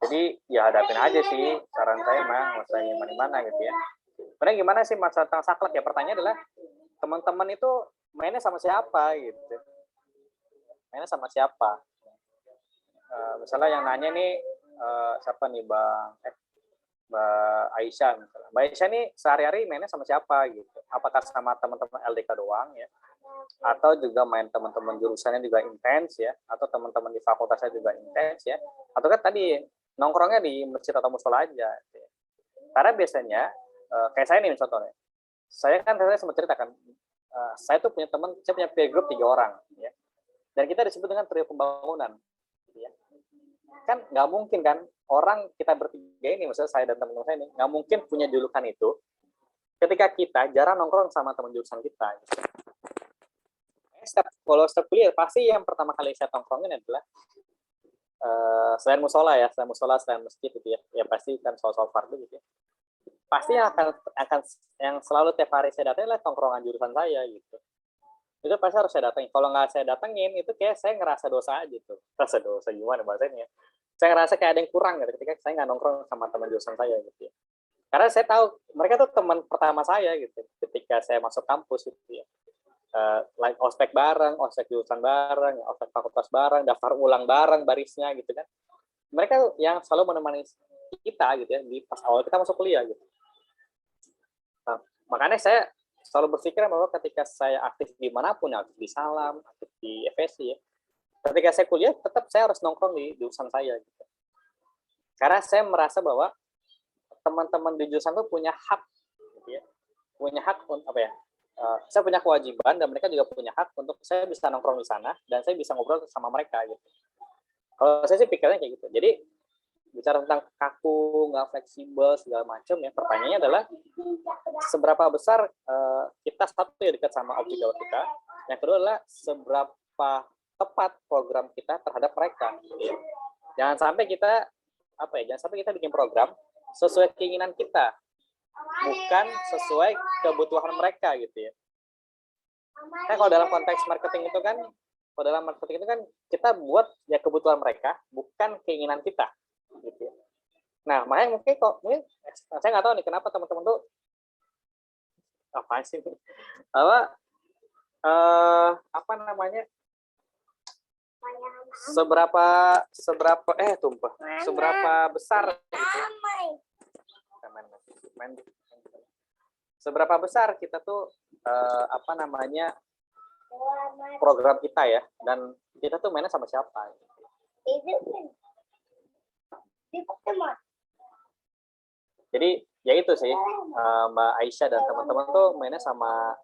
Jadi ya hadapin aja sih, saran saya mah nggak usah gimana gitu ya. Sebenarnya gimana sih masalah tentang saklek ya, pertanyaan adalah teman-teman itu mainnya sama siapa gitu, mainnya sama siapa. Misalnya yang nanya nih siapa nih Mbak Aisyah misalnya. Mbak Aisyah nih sehari-hari mainnya sama siapa gitu? Apakah sama teman-teman LDK doang ya? Atau juga main teman-teman jurusannya juga intens ya? Atau teman-teman di fakultasnya juga intens ya? Atau kan tadi nongkrongnya di masjid atau musola aja? Gitu ya. Karena biasanya kayak saya nih contohnya, saya sempat ceritakan, saya tuh punya teman, saya punya peer group 3 orang ya. Dan kita disebut dengan trio pembangunan. Gitu ya. Kan nggak mungkin kan orang kita bertiga ini, maksudnya saya dan teman-teman saya ini, nggak mungkin punya julukan itu ketika kita jarang nongkrong sama teman jurusan kita. Gitu. Kalau setiap kuliah, pasti yang pertama kali saya nongkrongin adalah selain musola ya, selain masjid gitu ya, ya pasti kan soal fardu gitu ya. Pasti yang akan yang selalu tiap hari saya datangin adalah tongkrongan jurusan saya gitu. Itu pasti harus saya datangin. Kalau nggak saya datengin, itu kayak saya ngerasa dosa aja tuh. Rasa dosa gimana bahasanya? Saya ngerasa kayak ada yang kurang gitu ketika saya nggak nongkrong sama teman jurusan saya gitu ya. Karena saya tahu mereka tuh teman pertama saya gitu ketika saya masuk kampus gitu ya. Like ospek bareng, ospek jurusan bareng, ospek fakultas bareng, daftar ulang bareng barisnya gitu kan. Mereka yang selalu menemani kita gitu ya di pas awal kita masuk kuliah gitu. Nah, makanya saya selalu berpikir bahwa ketika saya aktif dimanapun, aktif di Salam, aktif di FSI ya, ketika saya kuliah tetap saya harus nongkrong di jurusan saya gitu. Karena saya merasa bahwa teman-teman di jurusan itu punya hak gitu ya. Punya hak untuk apa ya? Saya punya kewajiban dan mereka juga punya hak untuk saya bisa nongkrong di sana dan saya bisa ngobrol sama mereka gitu. Kalau saya sih pikirnya kayak gitu. Jadi bicara tentang kaku, nggak fleksibel segala macam ya, pertanyaannya adalah seberapa besar kita satu ya dekat sama objek dakwah kita. Yang kedua adalah seberapa tepat program kita terhadap mereka. Jangan sampai kita bikin program sesuai keinginan kita, bukan sesuai kebutuhan mereka gitu ya. Nah, kalau dalam konteks marketing itu kan, kita buat ya kebutuhan mereka, bukan keinginan kita gitu ya. Nah, makanya mungkin saya nggak tahu nih kenapa teman-teman tuh apa sih apa namanya, seberapa besar gitu, seberapa besar kita tuh program kita ya, dan kita tuh mainnya sama siapa gitu. Jadi ya itu sih, Mbak Aisyah dan teman-teman tuh mainnya sama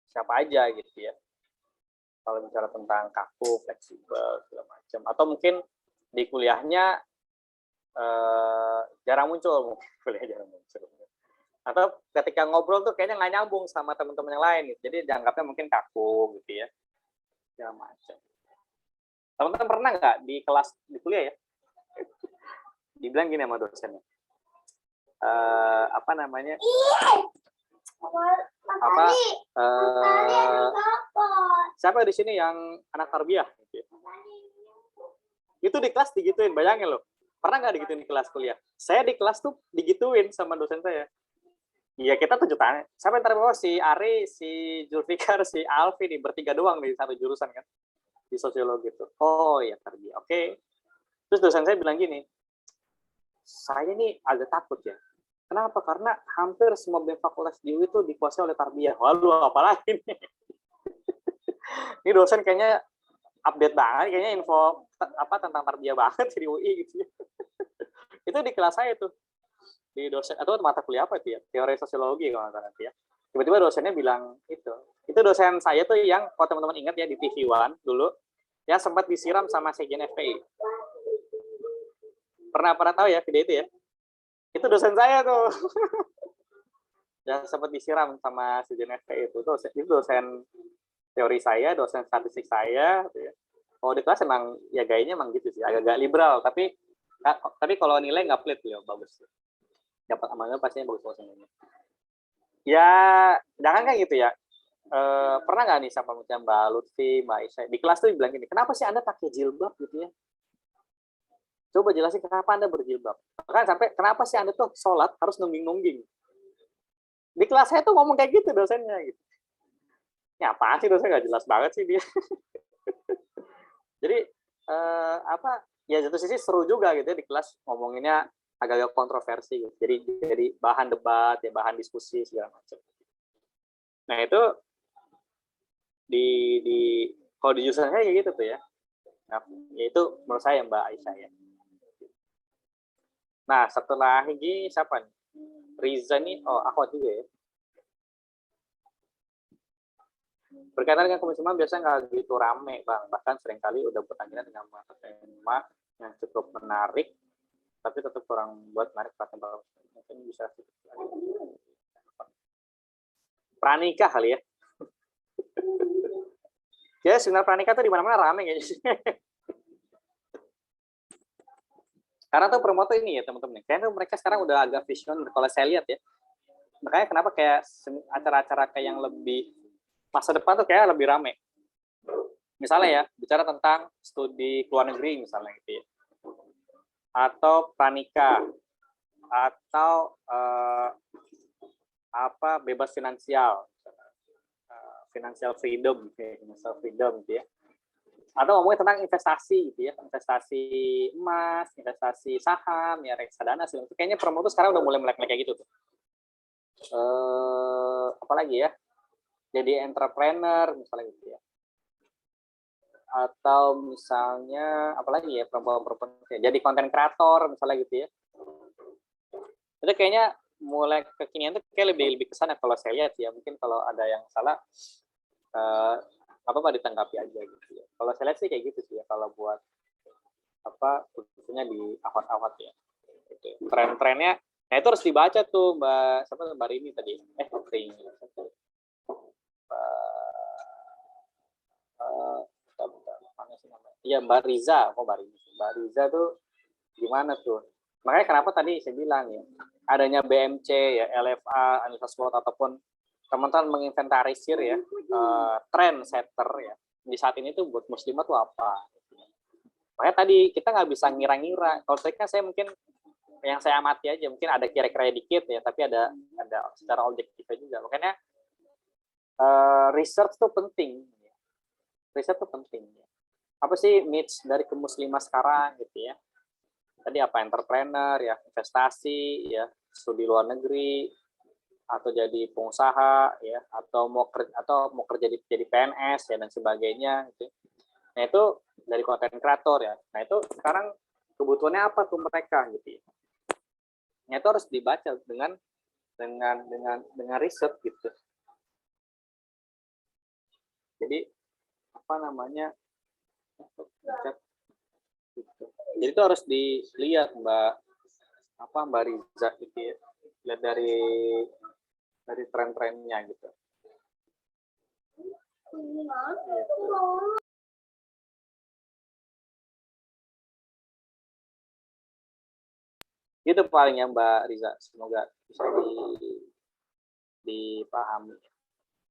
siapa aja gitu ya. Kalau bicara tentang kaku, fleksibel, segala macam. Atau mungkin di kuliahnya jarang muncul. Atau ketika ngobrol tuh kayaknya nggak nyambung sama teman-teman yang lain gitu. Jadi dianggapnya mungkin kaku gitu ya. Segala macam. Teman-teman pernah nggak di kelas, di kuliah ya, dibilang gini sama dosennya, siapa di sini yang anak tarbiyah gitu. Itu di kelas digituin, bayangin loh, pernah nggak digituin di kelas kuliah? Saya di kelas tuh digituin sama dosen saya. Iya, kita 7 tanya, siapa yang tarbiyah? Si Ari, si Zulfikar, si Alfi, nih bertiga doang di satu jurusan kan, di sosiologi itu. Oh ya, tarbiyah, oke. Terus dosen saya bilang gini, saya nih agak takut ya. Kenapa? Karena hampir semua fakultas di UI itu dikuasai oleh tarbiyah. Waduh, apalagi nih. Ini dosen kayaknya update banget, kayaknya info tentang tarbiyah banget di UI gitu. Itu di kelas saya tuh. Di dosen, atau mata kuliah apa itu ya? Teori sosiologi kalau nggak salah ya. Tiba-tiba dosennya bilang itu. Itu dosen saya tuh yang, kalau teman-teman ingat ya, di TV One dulu, ya sempat disiram sama sekjen FPI. Pernah tahu ya video itu ya? Itu dosen saya tuh. Ya sempat disiram sama sekjen FPI itu dosen teori saya, dosen statistik saya. Gitu ya. Kalau di kelas emang ya gayanya emang gitu sih, agak liberal, tapi kalau nilai nggak pelit ya, bagus. Dapat amalnya pastinya bagus-bagus. Ya jangan kan gitu ya. pernah nggak nih sama macam Mbak Lutfi, Mbak Aisyah di kelas tuh bilang gini, kenapa sih Anda pakai jilbab gitu ya? Coba jelasin kenapa Anda berjilbab. Bahkan sampai kenapa sih Anda tuh sholat harus nungging-nungging. Di kelas saya tuh ngomong kayak gitu dosennya gitu. Ya apaan sih dosen, nggak jelas banget sih dia. Jadi ya satu sisi seru juga gitu ya di kelas ngomonginnya agak-agak kontroversi gitu. Jadi bahan debat ya, bahan diskusi segala macam. Nah itu di kalau di jurusan saya kayak gitu tuh ya. Nah, itu menurut saya Mbak Aisyah ya. Nah setelah ini siapa nih? Riza nih, akhwat juga ya. Berkaitan dengan Komisi 5 biasanya nggak begitu rame Bang. Bahkan seringkali udah bertanya dengan tema yang cukup menarik, tapi tetap kurang buat menarik perhatian Bapak. Mungkin bisa pranikah kali ya. Ya sebenarnya pranikah tuh di mana-mana rame kayaknya. Karena tuh promotor ini ya teman-teman. Kayaknya mereka sekarang udah agak visioner kalau saya lihat ya. Makanya kenapa kayak acara-acara kayak yang lebih masa depan tuh kayak lebih rame. Misalnya ya, bicara tentang studi luar negeri misalnya gitu ya. Atau pranikah atau bebas finansial. Financial freedom gitu ya. Atau ngomongin tentang investasi gitu ya, investasi emas, investasi saham, ya reksadana segala itu. Kayaknya promo tuh sekarang udah mulai melek kayak gitu tuh. Apalagi ya, jadi entrepreneur misalnya gitu ya. Atau misalnya apalagi ya perempuan-perempuan jadi konten kreator misalnya gitu ya. Itu kayaknya mulai kekinian tuh kayak lebih kesana kalau saya lihat ya. Mungkin kalau ada yang salah apa ditanggapi aja gitu ya. Kalau saya lihat sih kayak gitu sih ya kalau buat khususnya di awat-awat ya. Gitu. Tren-trennya, nah itu harus dibaca tuh Mbak Rini tadi. Rini. Iya Mbak Riza, Mbak Riza tuh gimana tuh? Makanya kenapa tadi saya bilang ya, adanya BMC ya, LFA, Analysis Spot ataupun teman-teman menginventarisir ya trend setter ya di saat ini tuh buat muslimah tuh apa? Makanya tadi kita nggak bisa ngira-ngira. Kalau saya mungkin yang saya amati aja mungkin ada kira-kira dikit ya, tapi ada secara objektifnya juga. Makanya research tuh penting. Riset tuh penting. Apa sih needs dari kemuslimah sekarang gitu ya? Tadi apa entrepreneur ya, investasi ya, studi luar negeri atau jadi pengusaha ya, atau mau kerja jadi PNS ya dan sebagainya gitu. Nah itu dari konten kreator ya. Nah itu sekarang kebutuhannya apa tuh mereka gitu ya. Nah itu harus dibaca dengan riset gitu. Jadi apa namanya? Gitu. Jadi itu harus dilihat Mbak Riza gitu ya. Lihat dari tren-trennya gitu. Itu paling ya Mbak Riza, semoga bisa dipahami.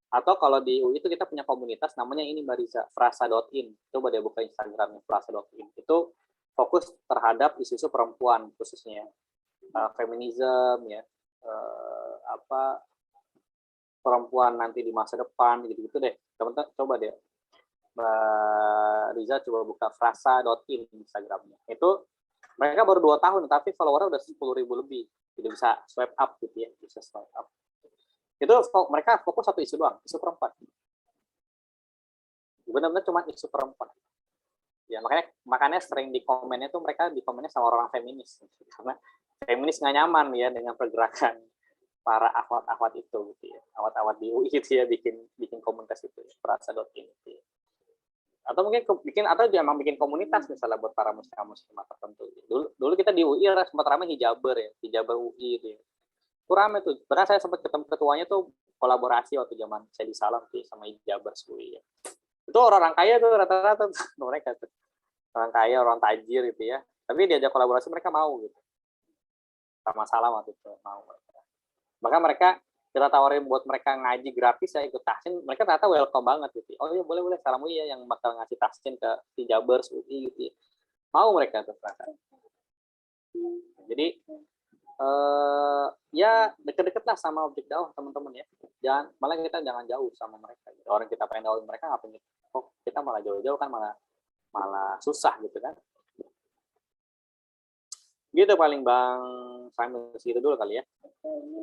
Atau kalau di UI itu kita punya komunitas namanya ini Mbak Riza, frasa.in. Coba dia buka Instagramnya frasa.in. Itu fokus terhadap isu-isu perempuan khususnya. Feminisme ya. Perempuan nanti di masa depan gitu-gitu deh. Teman-teman coba deh. Mbak Riza coba buka frasa.in Instagramnya. Itu mereka baru 2 tahun tapi followernya udah 10.000 lebih. Jadi bisa swipe up gitu ya, bisa swipe up. Itu mereka fokus satu isu doang, isu perempuan. Benar-benar cuma isu perempuan. Ya makanya sering di komennya tuh mereka di komennya sama orang feminis karena feminis nggak nyaman ya dengan pergerakan para akhwat-akhwat itu gitu ya. Akhwat-akhwat di UI gitu ya bikin komunitas itu ya, frasa.in gitu ya. Atau mungkin dia emang bikin komunitas misalnya buat para muslimah tertentu. Dulu kita di UI sempat ramai hijaber ya, hijaber UI itu ya. Itu rame tuh. Pernah saya sempat ketemu ketuanya tuh kolaborasi waktu zaman saya di Salam tuh sama hijaber UI ya. Itu orang kaya tuh rata-rata mereka tuh. Orang kaya, orang tajir gitu ya. Tapi diajak kolaborasi mereka mau gitu. Sama Salam waktu itu mau. Maka mereka kita tawarin buat mereka ngaji gratis ya ikut tahsin, mereka ternyata welcome banget gitu. Oh iya boleh salam UI ya yang bakal ngasih tahsin ke si Jabers UI gitu ya. Mau mereka tuh ternyata. Jadi ya deket-deket lah sama objek dakwah teman-teman ya. Malah kita jangan jauh sama mereka. Orang kita pengen dakwahin mereka ngapain kok kita malah jauh-jauh kan malah susah gitu kan. Gitu paling Bang Simon, segitu dulu kali ya.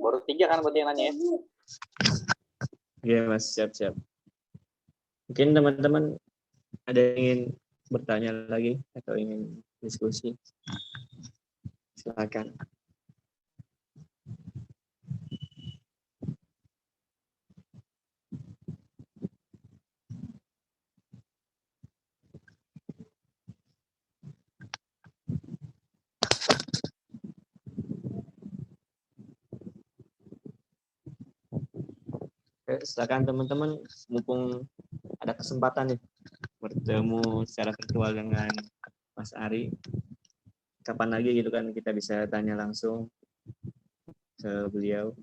Baru 3 kan berarti yang nanya ya. Oke Mas, siap. Mungkin teman-teman ada yang ingin bertanya lagi atau ingin diskusi? Silakan. Silakan teman-teman, mumpung ada kesempatan nih bertemu secara virtual dengan Mas Ari. Kapan lagi gitu kan kita bisa tanya langsung ke beliau.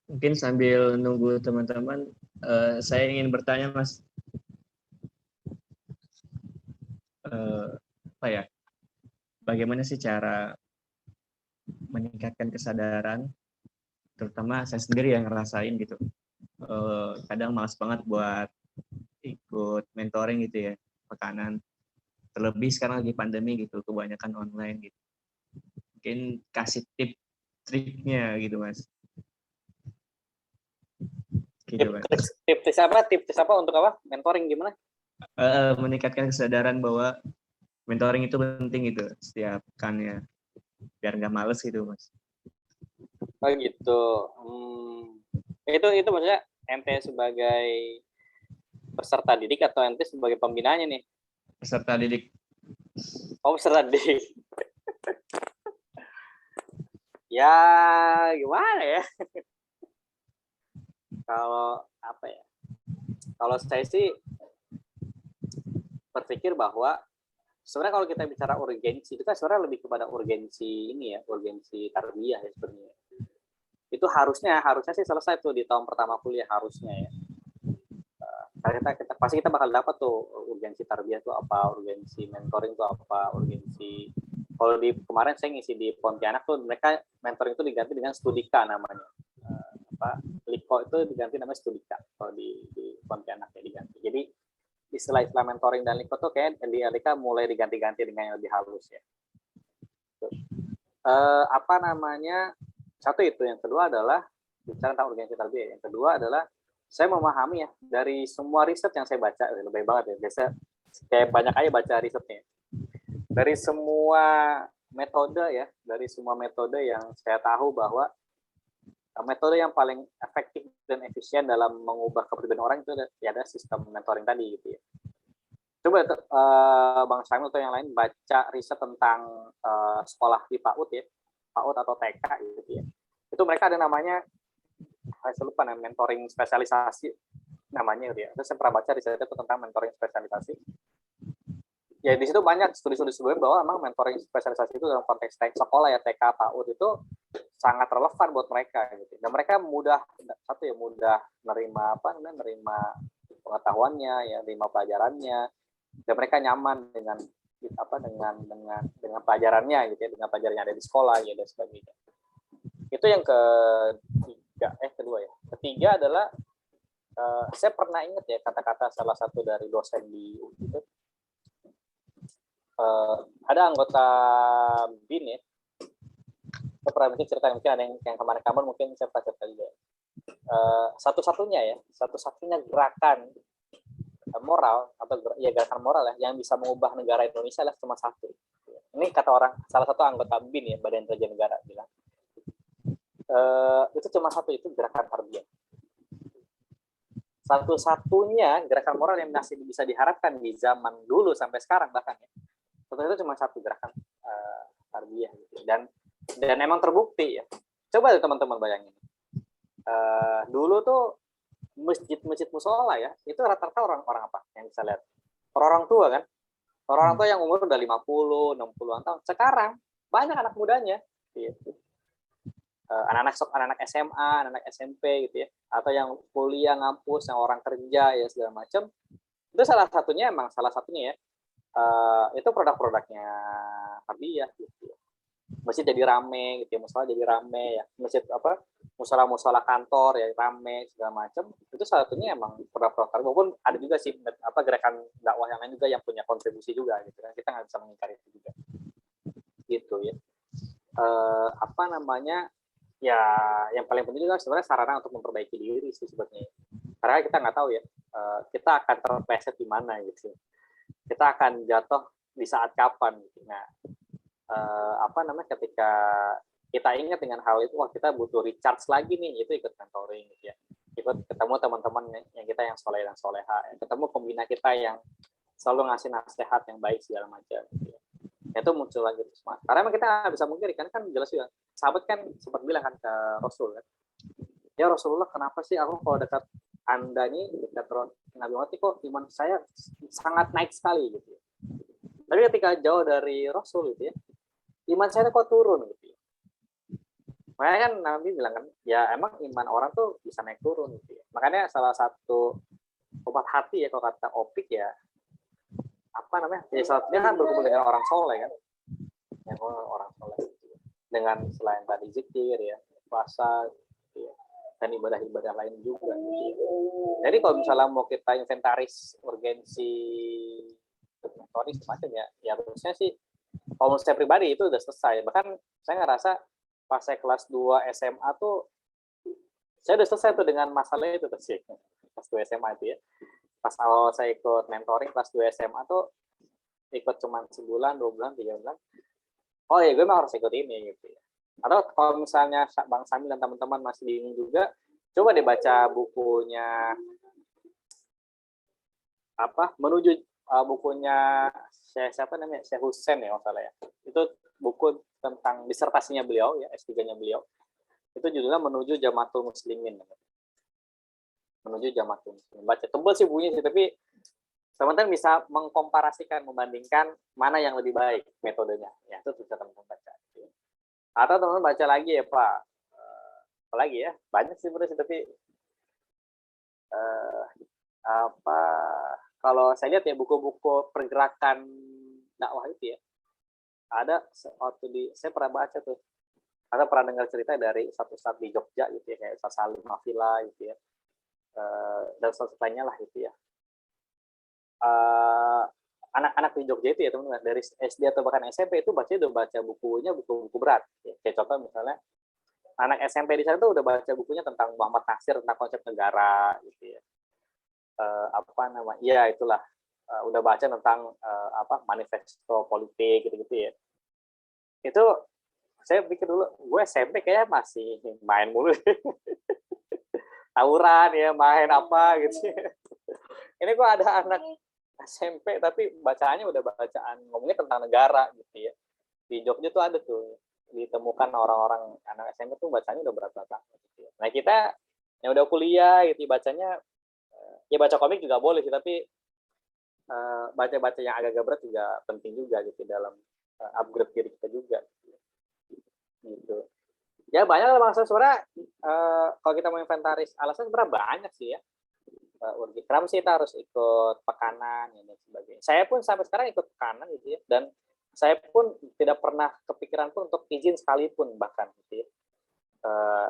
Mungkin sambil nunggu teman-teman, saya ingin bertanya Mas, apa ya? Bagaimana sih cara meningkatkan kesadaran, terutama saya sendiri yang ngerasain gitu. Kadang malas banget buat ikut mentoring gitu ya, tekanan. Terlebih sekarang lagi pandemi gitu, kebanyakan online gitu. Mungkin kasih triknya gitu Mas. Gitu, Mas. Tips apa untuk apa? Mentoring gimana? Meningkatkan kesadaran bahwa mentoring itu penting gitu setiap pekannya, biar nggak males gitu Mas. Oh gitu. Itu maksudnya ente sebagai peserta didik atau ente sebagai pembinanya nih? Peserta didik. Oh, peserta didik. Ya gimana ya? Kalau apa ya? Kalau saya sih berpikir bahwa sebenarnya kalau kita bicara urgensi itu kan sebenarnya lebih kepada urgensi ini ya, urgensi tarbiyah ya sebenarnya. Itu harusnya sih selesai tuh di tahun pertama kuliah harusnya ya. Pasti kita bakal dapat tuh urgensi tarbiyah itu apa, urgensi mentoring itu apa, urgensi. Kalau di kemarin saya ngisi di Pontianak tuh mereka mentoring itu diganti dengan studika namanya. Liko itu diganti namanya studika kalau di Pontianak ya diganti. Jadi istilah mentoring dan liko tuh kayak di LK mulai diganti-ganti dengan yang lebih halus ya. Apa namanya? Satu itu, yang kedua adalah bicara tentang urgensi tarbiyah. Yang kedua adalah saya memahami ya dari semua riset yang saya baca, lebih banget ya. Biasa kayak banyak aja baca risetnya. Dari semua metode ya, dari semua metode yang saya tahu bahwa metode yang paling efektif dan efisien dalam mengubah kepribadian orang itu ada sistem mentoring tadi gitu ya. Coba Bang Samuel atau yang lain baca riset tentang sekolah di PAUD ya, PAUD atau TK gitu ya. Itu mereka ada namanya, saya lupa namanya, mentoring spesialisasi namanya gitu ya. Terus saya pernah baca riset itu tentang mentoring spesialisasi. Ya di situ banyak studi-studi sebelumnya bahwa memang mentoring spesialisasi itu dalam konteks sekolah ya, TK, PAUD itu sangat relevan buat mereka gitu. Dan mereka mudah menerima pengetahuannya ya, menerima pelajarannya, dan mereka nyaman dengan pelajarannya gitu ya, dengan pelajaran yang ada di sekolah ya dan sebagainya. Itu yang kedua ya. Ketiga adalah Saya pernah ingat ya kata-kata salah satu dari dosen di UI itu, ada anggota BIN ya, saya pernah mungkin cerita, mungkin ada yang kemarin-kemarin mungkin saya pernah cerita juga. Satu-satunya gerakan moral atau gerakan moral ya yang bisa mengubah negara Indonesia adalah cuma satu. Ini kata salah satu anggota BIN ya, Badan Intelijen Negara bilang. Itu cuma satu, itu gerakan tarbiyah. Satu-satunya gerakan moral yang masih bisa diharapkan di zaman dulu sampai sekarang bahkan ya. Itu cuma satu, gerakan tarbiyah gitu. Dan emang terbukti ya. Coba teman-teman bayangin. Dulu tuh masjid musola ya, itu rata-rata orang-orang apa yang bisa lihat? Orang tua kan? Orang tua yang umur udah 50, 60-an tahun. Sekarang banyak anak mudanya gitu. Anak-anak SMA, anak SMP gitu ya, atau yang kuliah ngampus, yang orang kerja ya segala macam. Itu salah satunya ya, itu produk-produknya tarbiyah gitu. Masjid jadi rame gitu ya, musola jadi rame ya, masjid musola kantor ya rame segala macam. Itu salah satunya emang produk-produk tarbiyah. Walaupun ada juga sih gerakan dakwah yang lain juga yang punya kontribusi juga gitu kan, kita nggak bisa mengingkari itu juga gitu ya. Ya yang paling penting juga sebenarnya sarana untuk memperbaiki diri sih sebetulnya, karena kita nggak tahu ya kita akan terpleset di mana gitu, kita akan jatuh di saat kapan gitu. Nah ketika kita ingat dengan hal itu, wah kita butuh recharge lagi nih, itu ikut mentoring gitu ya, ikut ketemu teman-teman yang kita yang soleh dan soleha, ketemu pembina kita yang selalu ngasih nasihat yang baik segala macam gitu ya. Itu muncul lagi terus. Karena emang kita nggak bisa mungkiri kan jelas juga. Sahabat kan sempat bilang kan ke Rasul kan, ya Rasulullah, kenapa sih aku kalau dekat Anda nih, dekat Nabi Muhammad kok iman saya sangat naik sekali gitu ya. Tapi ketika jauh dari Rasul gitu ya, iman saya kok turun gitu ya. Makanya kan Nabi bilang kan, ya emang iman orang tuh bisa naik turun gitu ya. Makanya salah satu obat hati ya kalau kata Opik ya, ya salah satunya kan berkumpul dengan orang soleh kan, yang orang soleh gitu. Dengan selain tadi zikir ya, puasa gitu ya, dan ibadah-ibadah lain juga gitu ya. Jadi kalau misalnya mau kita inventaris urgensi mentoring semacam ya harusnya sih kalau saya pribadi itu udah selesai. Bahkan saya ngerasa pas saya kelas 2 SMA tuh saya udah selesai tuh dengan masalah itu tuh sih, kelas 2 SMA itu ya. Pas awal saya ikut mentoring kelas 2 SMA tuh ikut cuma sebulan, 2 bulan, 3 bulan. Oh ya, gue memang harus ikut ini gitu ya. Atau kalau misalnya Bang Samil dan teman-teman masih bingung juga, coba deh baca bukunya menuju bukunya siapa namanya, Syekh Husain ya kalau salah ya. Itu buku tentang disertasinya beliau ya, S3-nya beliau. Itu judulnya Menuju Jamatul Muslimin. Menuju Jamatul Muslimin. Baca tebel sih bukunya sih, tapi teman-teman bisa mengkomparasikan, membandingkan mana yang lebih baik metodenya. Ya, itu bisa teman-teman baca. Atau teman-teman baca lagi ya Pak. Apalagi ya, banyak sih sebenarnya, tapi kalau saya lihat ya buku-buku pergerakan dakwah itu ya, ada saya pernah baca tuh, atau pernah dengar cerita dari satu saat di Jogja gitu ya, kayak Ustaz Salim Mafila gitu ya, dan lainnya lah gitu ya. Anak-anak di Jogja itu ya teman-teman, dari SD atau bahkan SMP itu udah baca bukunya, buku-buku berat ya. Kayak contoh misalnya anak SMP di sana tuh udah baca bukunya tentang Muhammad Nasir, tentang konsep negara gitu ya. Itulah udah baca tentang manifesto politik gitu-gitu ya. Itu saya pikir dulu, gue SMP kayaknya masih main mulu. Tawuran ya, main apa gitu. Ini kok ada anak SMP tapi bacaannya udah bacaan ngomongnya tentang negara gitu ya. Di Jogja tuh ada tuh ditemukan orang-orang anak SMP tuh bacanya udah berat-berat gitu ya. Nah kita yang udah kuliah gitu bacanya ya baca komik juga boleh sih, tapi baca-baca yang agak-agak berat juga penting juga gitu dalam upgrade diri kita juga gitu. Ya banyak lah maksudnya sebenarnya kalau kita mau inventaris alasan sebenarnya banyak sih ya. Kenapa sih kita harus ikut pekanan dan sebagainya. Saya pun sampai sekarang ikut pekanan gitu ya, dan saya pun tidak pernah kepikiran pun untuk izin sekalipun bahkan gitu ya.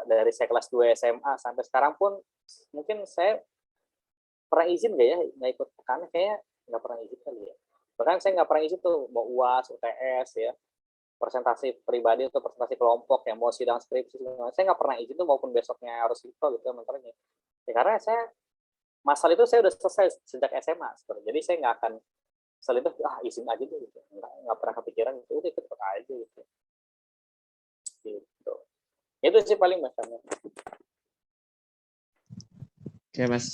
Dari saya kelas 2 SMA sampai sekarang pun mungkin saya pernah izin nggak ya nggak ikut karena kayak nggak pernah izin kali ya. Bahkan saya nggak pernah izin tuh mau UAS, UTS ya, presentasi pribadi atau presentasi kelompok ya, mau sidang skripsi, saya nggak pernah izin tuh maupun besoknya harus itu gitu mentornya. Ya karena saya masalah itu saya udah selesai sejak SMA sebenarnya. Jadi saya nggak akan selain itu izin aja deh gitu. Nggak pernah kepikiran gitu, udah ikut aja gitu. Gitu. Itu sih paling Mas. Oke Mas,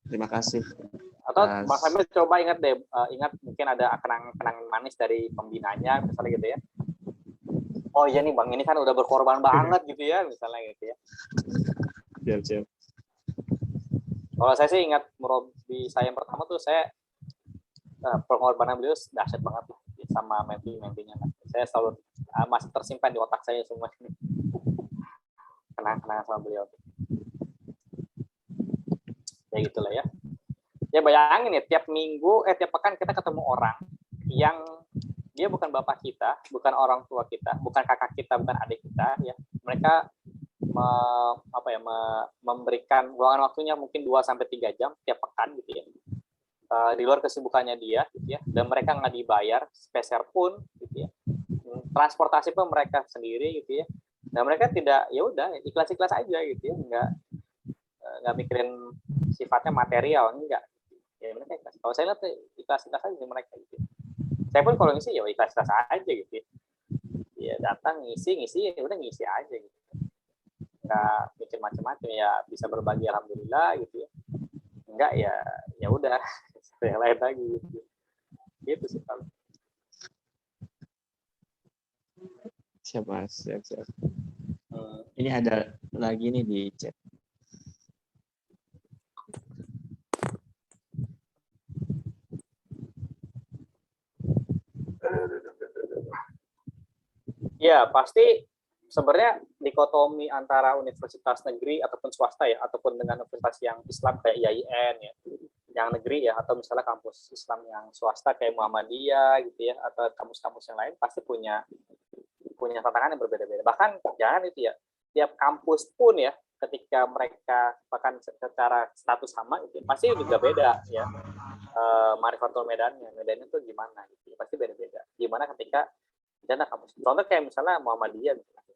terima kasih. Atau Mas Hamid coba ingat deh, ingat mungkin ada kenang-kenangan manis dari pembinanya misalnya gitu ya. Oh iya nih Bang, ini kan udah berkorban banget gitu ya, misalnya gitu ya. Siap. Kalau saya sih ingat murabi saya yang pertama tuh saya pengorbanan beliau dahsyat banget lah sama menti-mentinya. Saya selalu masih tersimpan di otak saya semua ini. Kenang-kenangan sama beliau. Ya gitulah ya. Ya bayangin ya, tiap pekan kita ketemu orang yang dia bukan bapak kita, bukan orang tua kita, bukan kakak kita, bukan adik kita, ya. Mereka memberikan luangan waktunya mungkin 2-3 jam tiap pekan gitu ya. Di luar kesibukannya dia gitu ya, dan mereka nggak dibayar sepeser pun gitu ya. Transportasi pun mereka sendiri gitu ya. Dan mereka tidak, ya udah ikhlas-ikhlas aja gitu ya, nggak mikirin sifatnya material, enggak. Ya mereka ikhlas. Kalau saya lihat ikhlas-ikhlas aja mereka gitu. Saya pun kalau ngisi ya ikhlas-ikhlas aja gitu ya. Ya datang ngisi ya udah ngisi aja gitu. Nggak mikir macam-macam ya, bisa berbagi alhamdulillah gitu ya. Enggak ya udah yang lain lagi gitu. Gitu sih kalau. Siap Mas, siap. Ini ada lagi nih di chat. Ya, pasti sebenarnya dikotomi antara universitas negeri ataupun swasta ya, ataupun dengan universitas yang Islam kayak IAIN ya, yang negeri ya, atau misalnya kampus Islam yang swasta kayak Muhammadiyah gitu ya, atau kampus-kampus yang lain pasti punya tantangan yang berbeda-beda. Bahkan jangan itu ya, tiap kampus pun ya, ketika mereka bahkan secara status sama itu pasti juga beda ya. Marifatul medannya tuh gimana gitu, pasti beda-beda. Gimana ketika dan kampus. Contoh kayak misalnya Muhammadiyah misalnya.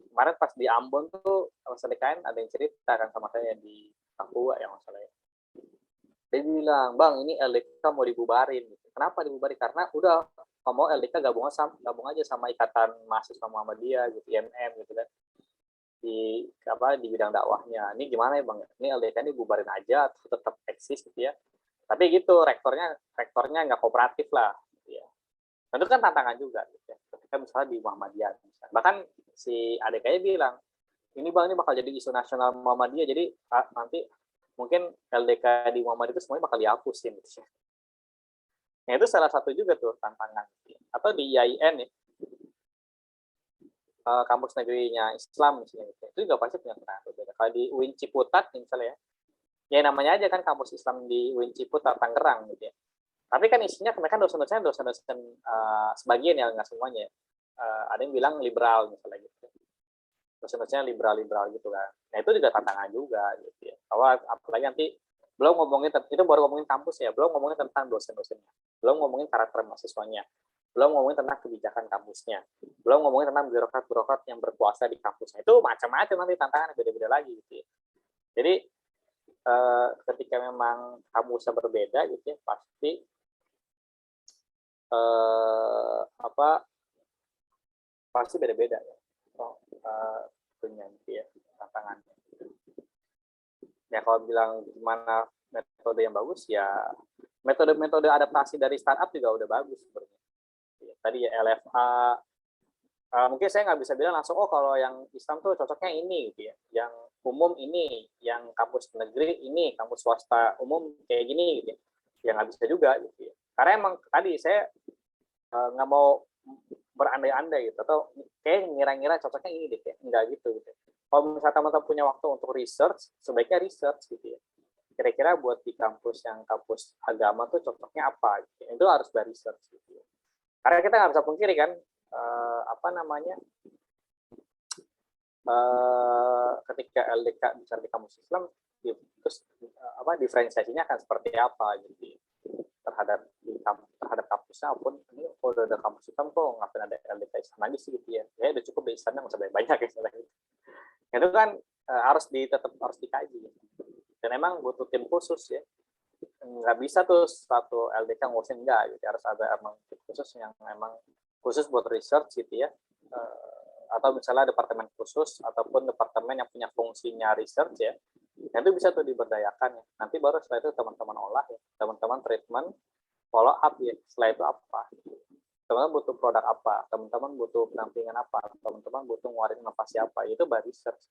Kemarin pas di Ambon tuh selikain ada yang cerita kan sama saya di Papua yang masalahnya. Dia bilang, "Bang, ini LDK mau dibubarin." Kenapa dibubarin? Karena udah mau LDK gabung aja sama Ikatan Mahasiswa Muhammadiyah gitu, IMM gitu kan. Di bidang dakwahnya. Ini gimana ya, Bang? Ini LDK ini bubarin aja atau tetap eksis gitu ya. Tapi gitu, rektornya nggak kooperatif lah. Nah, itu kan tantangan juga gitu ya. Ketika misalnya di Muhammadiyah misalnya. Bahkan si adiknya bilang, ini Bang, ini bakal jadi isu nasional Muhammadiyah, jadi nanti mungkin LDK di Muhammadiyah itu semuanya bakal dihapusin gitu ya. Nah, itu salah satu juga tuh tantangan. Atau di IAIN ya, kampus negerinya Islam misalnya gitu. Itu juga pasti punya tantangan berbeda. Kalau di UIN Ciputat misalnya ya namanya aja kan kampus Islam di UIN Ciputat Tangerang gitu ya. Tapi kan isinya mereka dosen-dosen sebagian ya, nggak semuanya. Ada yang bilang liberal misalnya gitu. Dosen-dosennya liberal gitu kan. Nah itu juga tantangan juga gitu ya. Bahwa apalagi nanti belum ngomongin itu baru ngomongin kampus ya, belum ngomongin tentang dosen-dosennya, belum ngomongin karakter mahasiswanya, belum ngomongin tentang kebijakan kampusnya, belum ngomongin tentang birokrat-birokrat yang berkuasa di kampusnya. Itu macam-macam nanti tantangan beda-beda lagi gitu ya. Jadi ketika memang kampusnya berbeda gitu ya, pasti pasti beda-beda ya. Punya ya tantangannya. Ya kalau bilang gimana metode yang bagus ya metode adaptasi dari startup juga udah bagus sebenarnya. Ya, tadi ya LFA mungkin saya nggak bisa bilang langsung kalau yang Islam tuh cocoknya ini gitu ya. Yang umum ini, yang kampus negeri ini, kampus swasta umum kayak gini gitu ya. Ya nggak bisa juga gitu ya. Karena emang tadi saya nggak mau berandai-andai gitu atau kayak ngira-ngira cocoknya ini deh, enggak gitu. Kalau misalnya teman-teman punya waktu untuk research, sebaiknya research gitu ya. Kira-kira buat di kampus yang kampus agama tuh cocoknya apa? Gitu. Itu harus dari research gitu ya. Karena kita nggak bisa pungkiri kan, ketika LDK bicara di kampus Islam, terus diferensiasinya akan seperti apa gitu terhadap kampusnya, maupun ini udah ada kampus Islam kok ngapain ada LDK Islam lagi sih gitu ya. Ya udah cukup Islamnya nggak usah banyak ya sebenarnya. Itu kan tetap harus dikaji. Dan emang butuh tim khusus ya. Nggak bisa tuh satu LDK ngurusin, enggak gitu. Harus ada emang tim khusus yang emang khusus buat research gitu ya. Atau misalnya departemen khusus ataupun departemen yang punya fungsinya research ya. Nah, itu bisa tuh diberdayakan ya. Nanti baru setelah itu teman-teman olah ya. Teman-teman treatment, follow up ya. Setelah itu apa? Teman-teman butuh produk apa? Teman-teman butuh pendampingan apa? Teman-teman butuh ngeluarin inovasi apa? Itu baru research.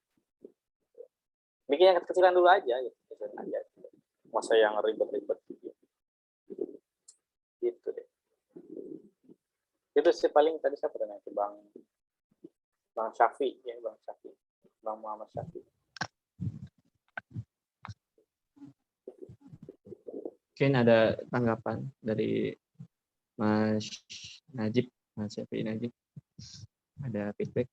Bikin yang kecilan dulu aja gitu. Masa yang ribet-ribet gitu. Gitu deh. Itu sih paling tadi saya pernah ke Bang Syafi ya, Bang Muhammad Syafi. Mungkin ada tanggapan dari Mas Najib, Mas Syafi'i Najib. Ada feedback?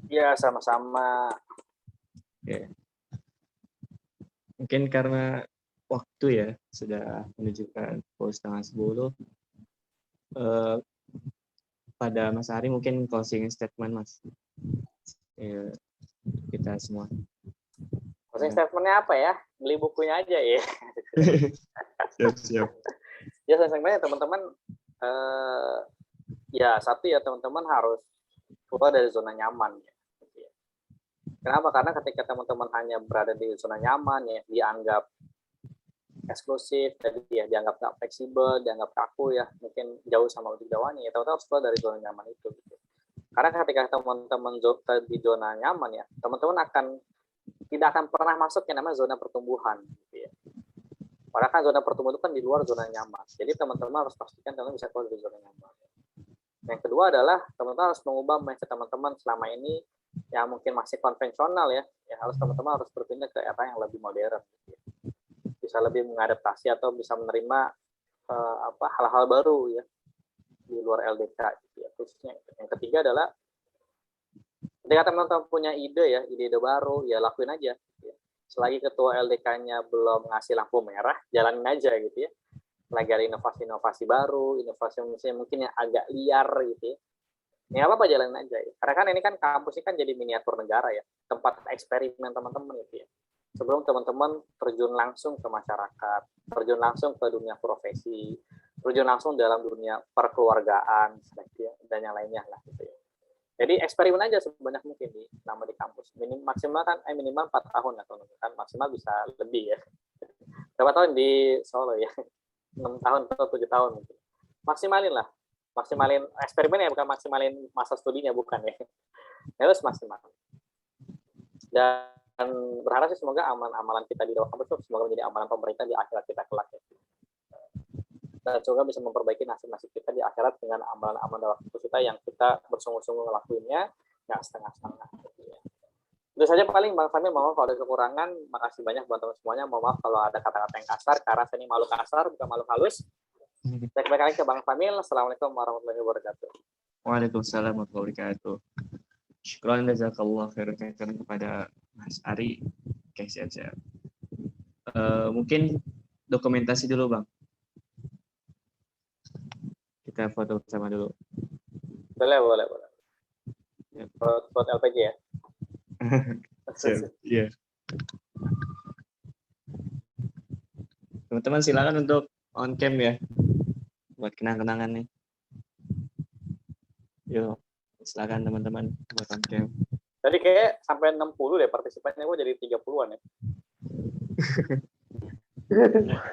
Ya, sama-sama. Oke. Mungkin karena waktu ya, sudah menunjukkan pukul 9:30. Pada Mas Ari mungkin closing statement Mas. Kita semua. Closing statementnya apa ya? Beli bukunya aja ya. Siap. Ya, sebenarnya teman-teman ya satu ya, teman-teman harus keluar dari zona nyaman ya. Kenapa? Karena ketika teman-teman hanya berada di zona nyaman ya, dianggap eksklusif, tadi ya dianggap nggak fleksibel, dianggap kaku ya, mungkin jauh sama lebih jauhnya ya, teman-teman harus keluar dari zona nyaman itu. Gitu. Karena ketika teman-teman di zona nyaman ya, teman-teman tidak akan pernah masuk yang namanya zona pertumbuhan. Gitu ya. Padahal kan zona pertumbuhan itu kan di luar zona nyaman. Jadi teman-teman harus pastikan teman-teman bisa keluar dari zona nyaman. Yang kedua adalah teman-teman harus mengubah mindset teman-teman selama ini yang mungkin masih konvensional ya harus teman-teman harus berpindah ke era yang lebih modern. Gitu ya. Bisa lebih mengadaptasi atau bisa menerima hal-hal baru ya di luar LDK gitu ya, khususnya. Yang ketiga adalah ketika teman-teman punya ide baru ya lakuin aja gitu ya. Selagi ketua LDK-nya belum ngasih lampu merah, jalanin aja gitu ya. Lagi ada inovasi-inovasi baru, inovasi mungkin yang agak liar gitu ya. Ya apa-apa jalanin aja ya. Karena kan ini kan kampus ini kan jadi miniatur negara ya, tempat eksperimen teman-teman gitu ya. Sebelum teman-teman terjun langsung ke masyarakat, terjun langsung ke dunia profesi, terjun langsung dalam dunia perkeluargaan, dan yang lainnya lah gitu ya. Jadi eksperimen aja sebanyak mungkin di kampus. Minimal 4 tahun lah, kan maksimal bisa lebih ya. Berapa tahun di Solo ya? 6 tahun atau 7 tahun gitu. Maksimalin eksperimen ya, bukan maksimalin masa studinya, bukan ya. Harus maksimal. Dan berharap sih semoga amalan kita di luar kampus itu semoga menjadi amalan pemerintah di akhirat kita kelak ya. Dan semoga bisa memperbaiki nasib-nasib kita di akhirat dengan amalan-amalan dalam kampus kita yang kita bersungguh-sungguh ngelakuinnya, nggak setengah-setengah. Gitu ya. Itu saja paling Bang Famil, mohon kalau ada kekurangan, makasih banyak buat teman semuanya. Mohon maaf kalau ada kata-kata yang kasar, karena saya ini makhluk kasar, bukan makhluk halus. Saya kembali lagi ke Bang Famil. Assalamualaikum warahmatullahi wabarakatuh. Waalaikumsalam warahmatullahi wabarakatuh. Syukran jazakallah khairan kepada Mas Ari. Oke, siap-siap. Mungkin dokumentasi dulu Bang. Kita foto bersama dulu. Boleh. Ya. Buat LPG ya. Iya. Teman-teman silakan untuk on cam ya. Buat kenang-kenangan nih. Yuk, silakan teman-teman buat on cam. Tadi kayak sampai 60 deh partisipannya, gue jadi 30-an ya.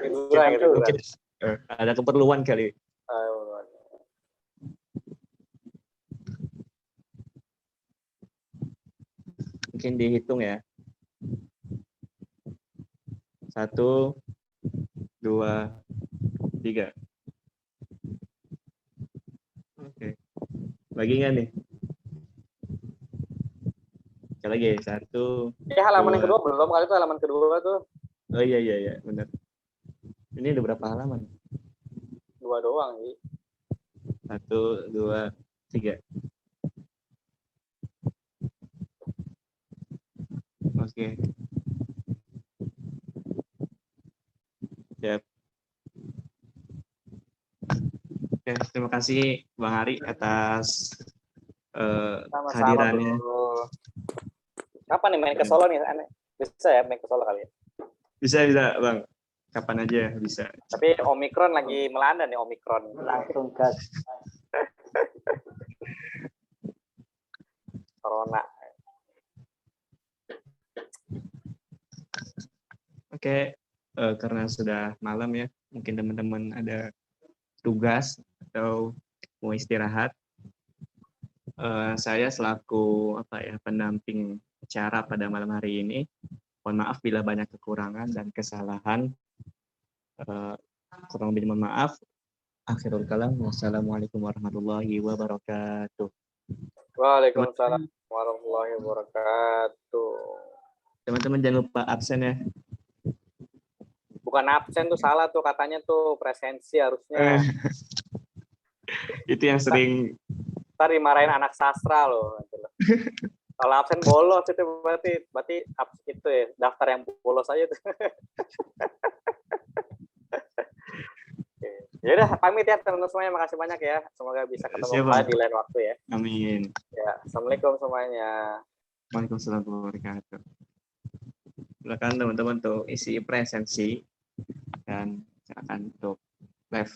Mungkin ada keperluan kali. Mungkin dihitung ya. 1, 2, 3. Oke. Lagi nggak nih? Sekali lagi 1. Halaman yang kedua belum, kali itu halaman kedua tuh. Oh iya, benar. Ini udah berapa halaman? 2 doang sih. 1, 2, 3. Oke. Siap. Oke, terima kasih Bang Ari atas Sama-sama, kehadirannya. Bro. Kapan nih main ke Solo nih? Aneh. Bisa ya main ke Solo kali ya? Bisa Bang. Kapan aja bisa. Tapi Omikron lagi melanda nih, Omikron. Langsung gas. Corona. Oke, karena sudah malam ya, mungkin teman-teman ada tugas atau mau istirahat. Saya selaku pendamping acara pada malam hari ini, mohon maaf bila banyak kekurangan dan kesalahan. Kurang lebih mohon maaf. Akhirul kalam, wassalamualaikum warahmatullahi wabarakatuh. Waalaikumsalam warahmatullahi wabarakatuh. Teman-teman jangan lupa absen ya. Bukan absen tuh, salah tuh katanya tuh, presensi harusnya. Itu yang sering Ntar dimarahin anak sastra loh. Kalau absen bolos itu berarti itu ya, daftar yang bolos aja tuh. Ya udah, pamit ya teman-teman semuanya, makasih banyak ya. Semoga bisa ketemu kembali di lain waktu ya. Amin. Ya, assalamualaikum semuanya. Waalaikumsalam warahmatullahi wabarakatuh. Silakan teman-teman tuh isi presensi dan silakan untuk live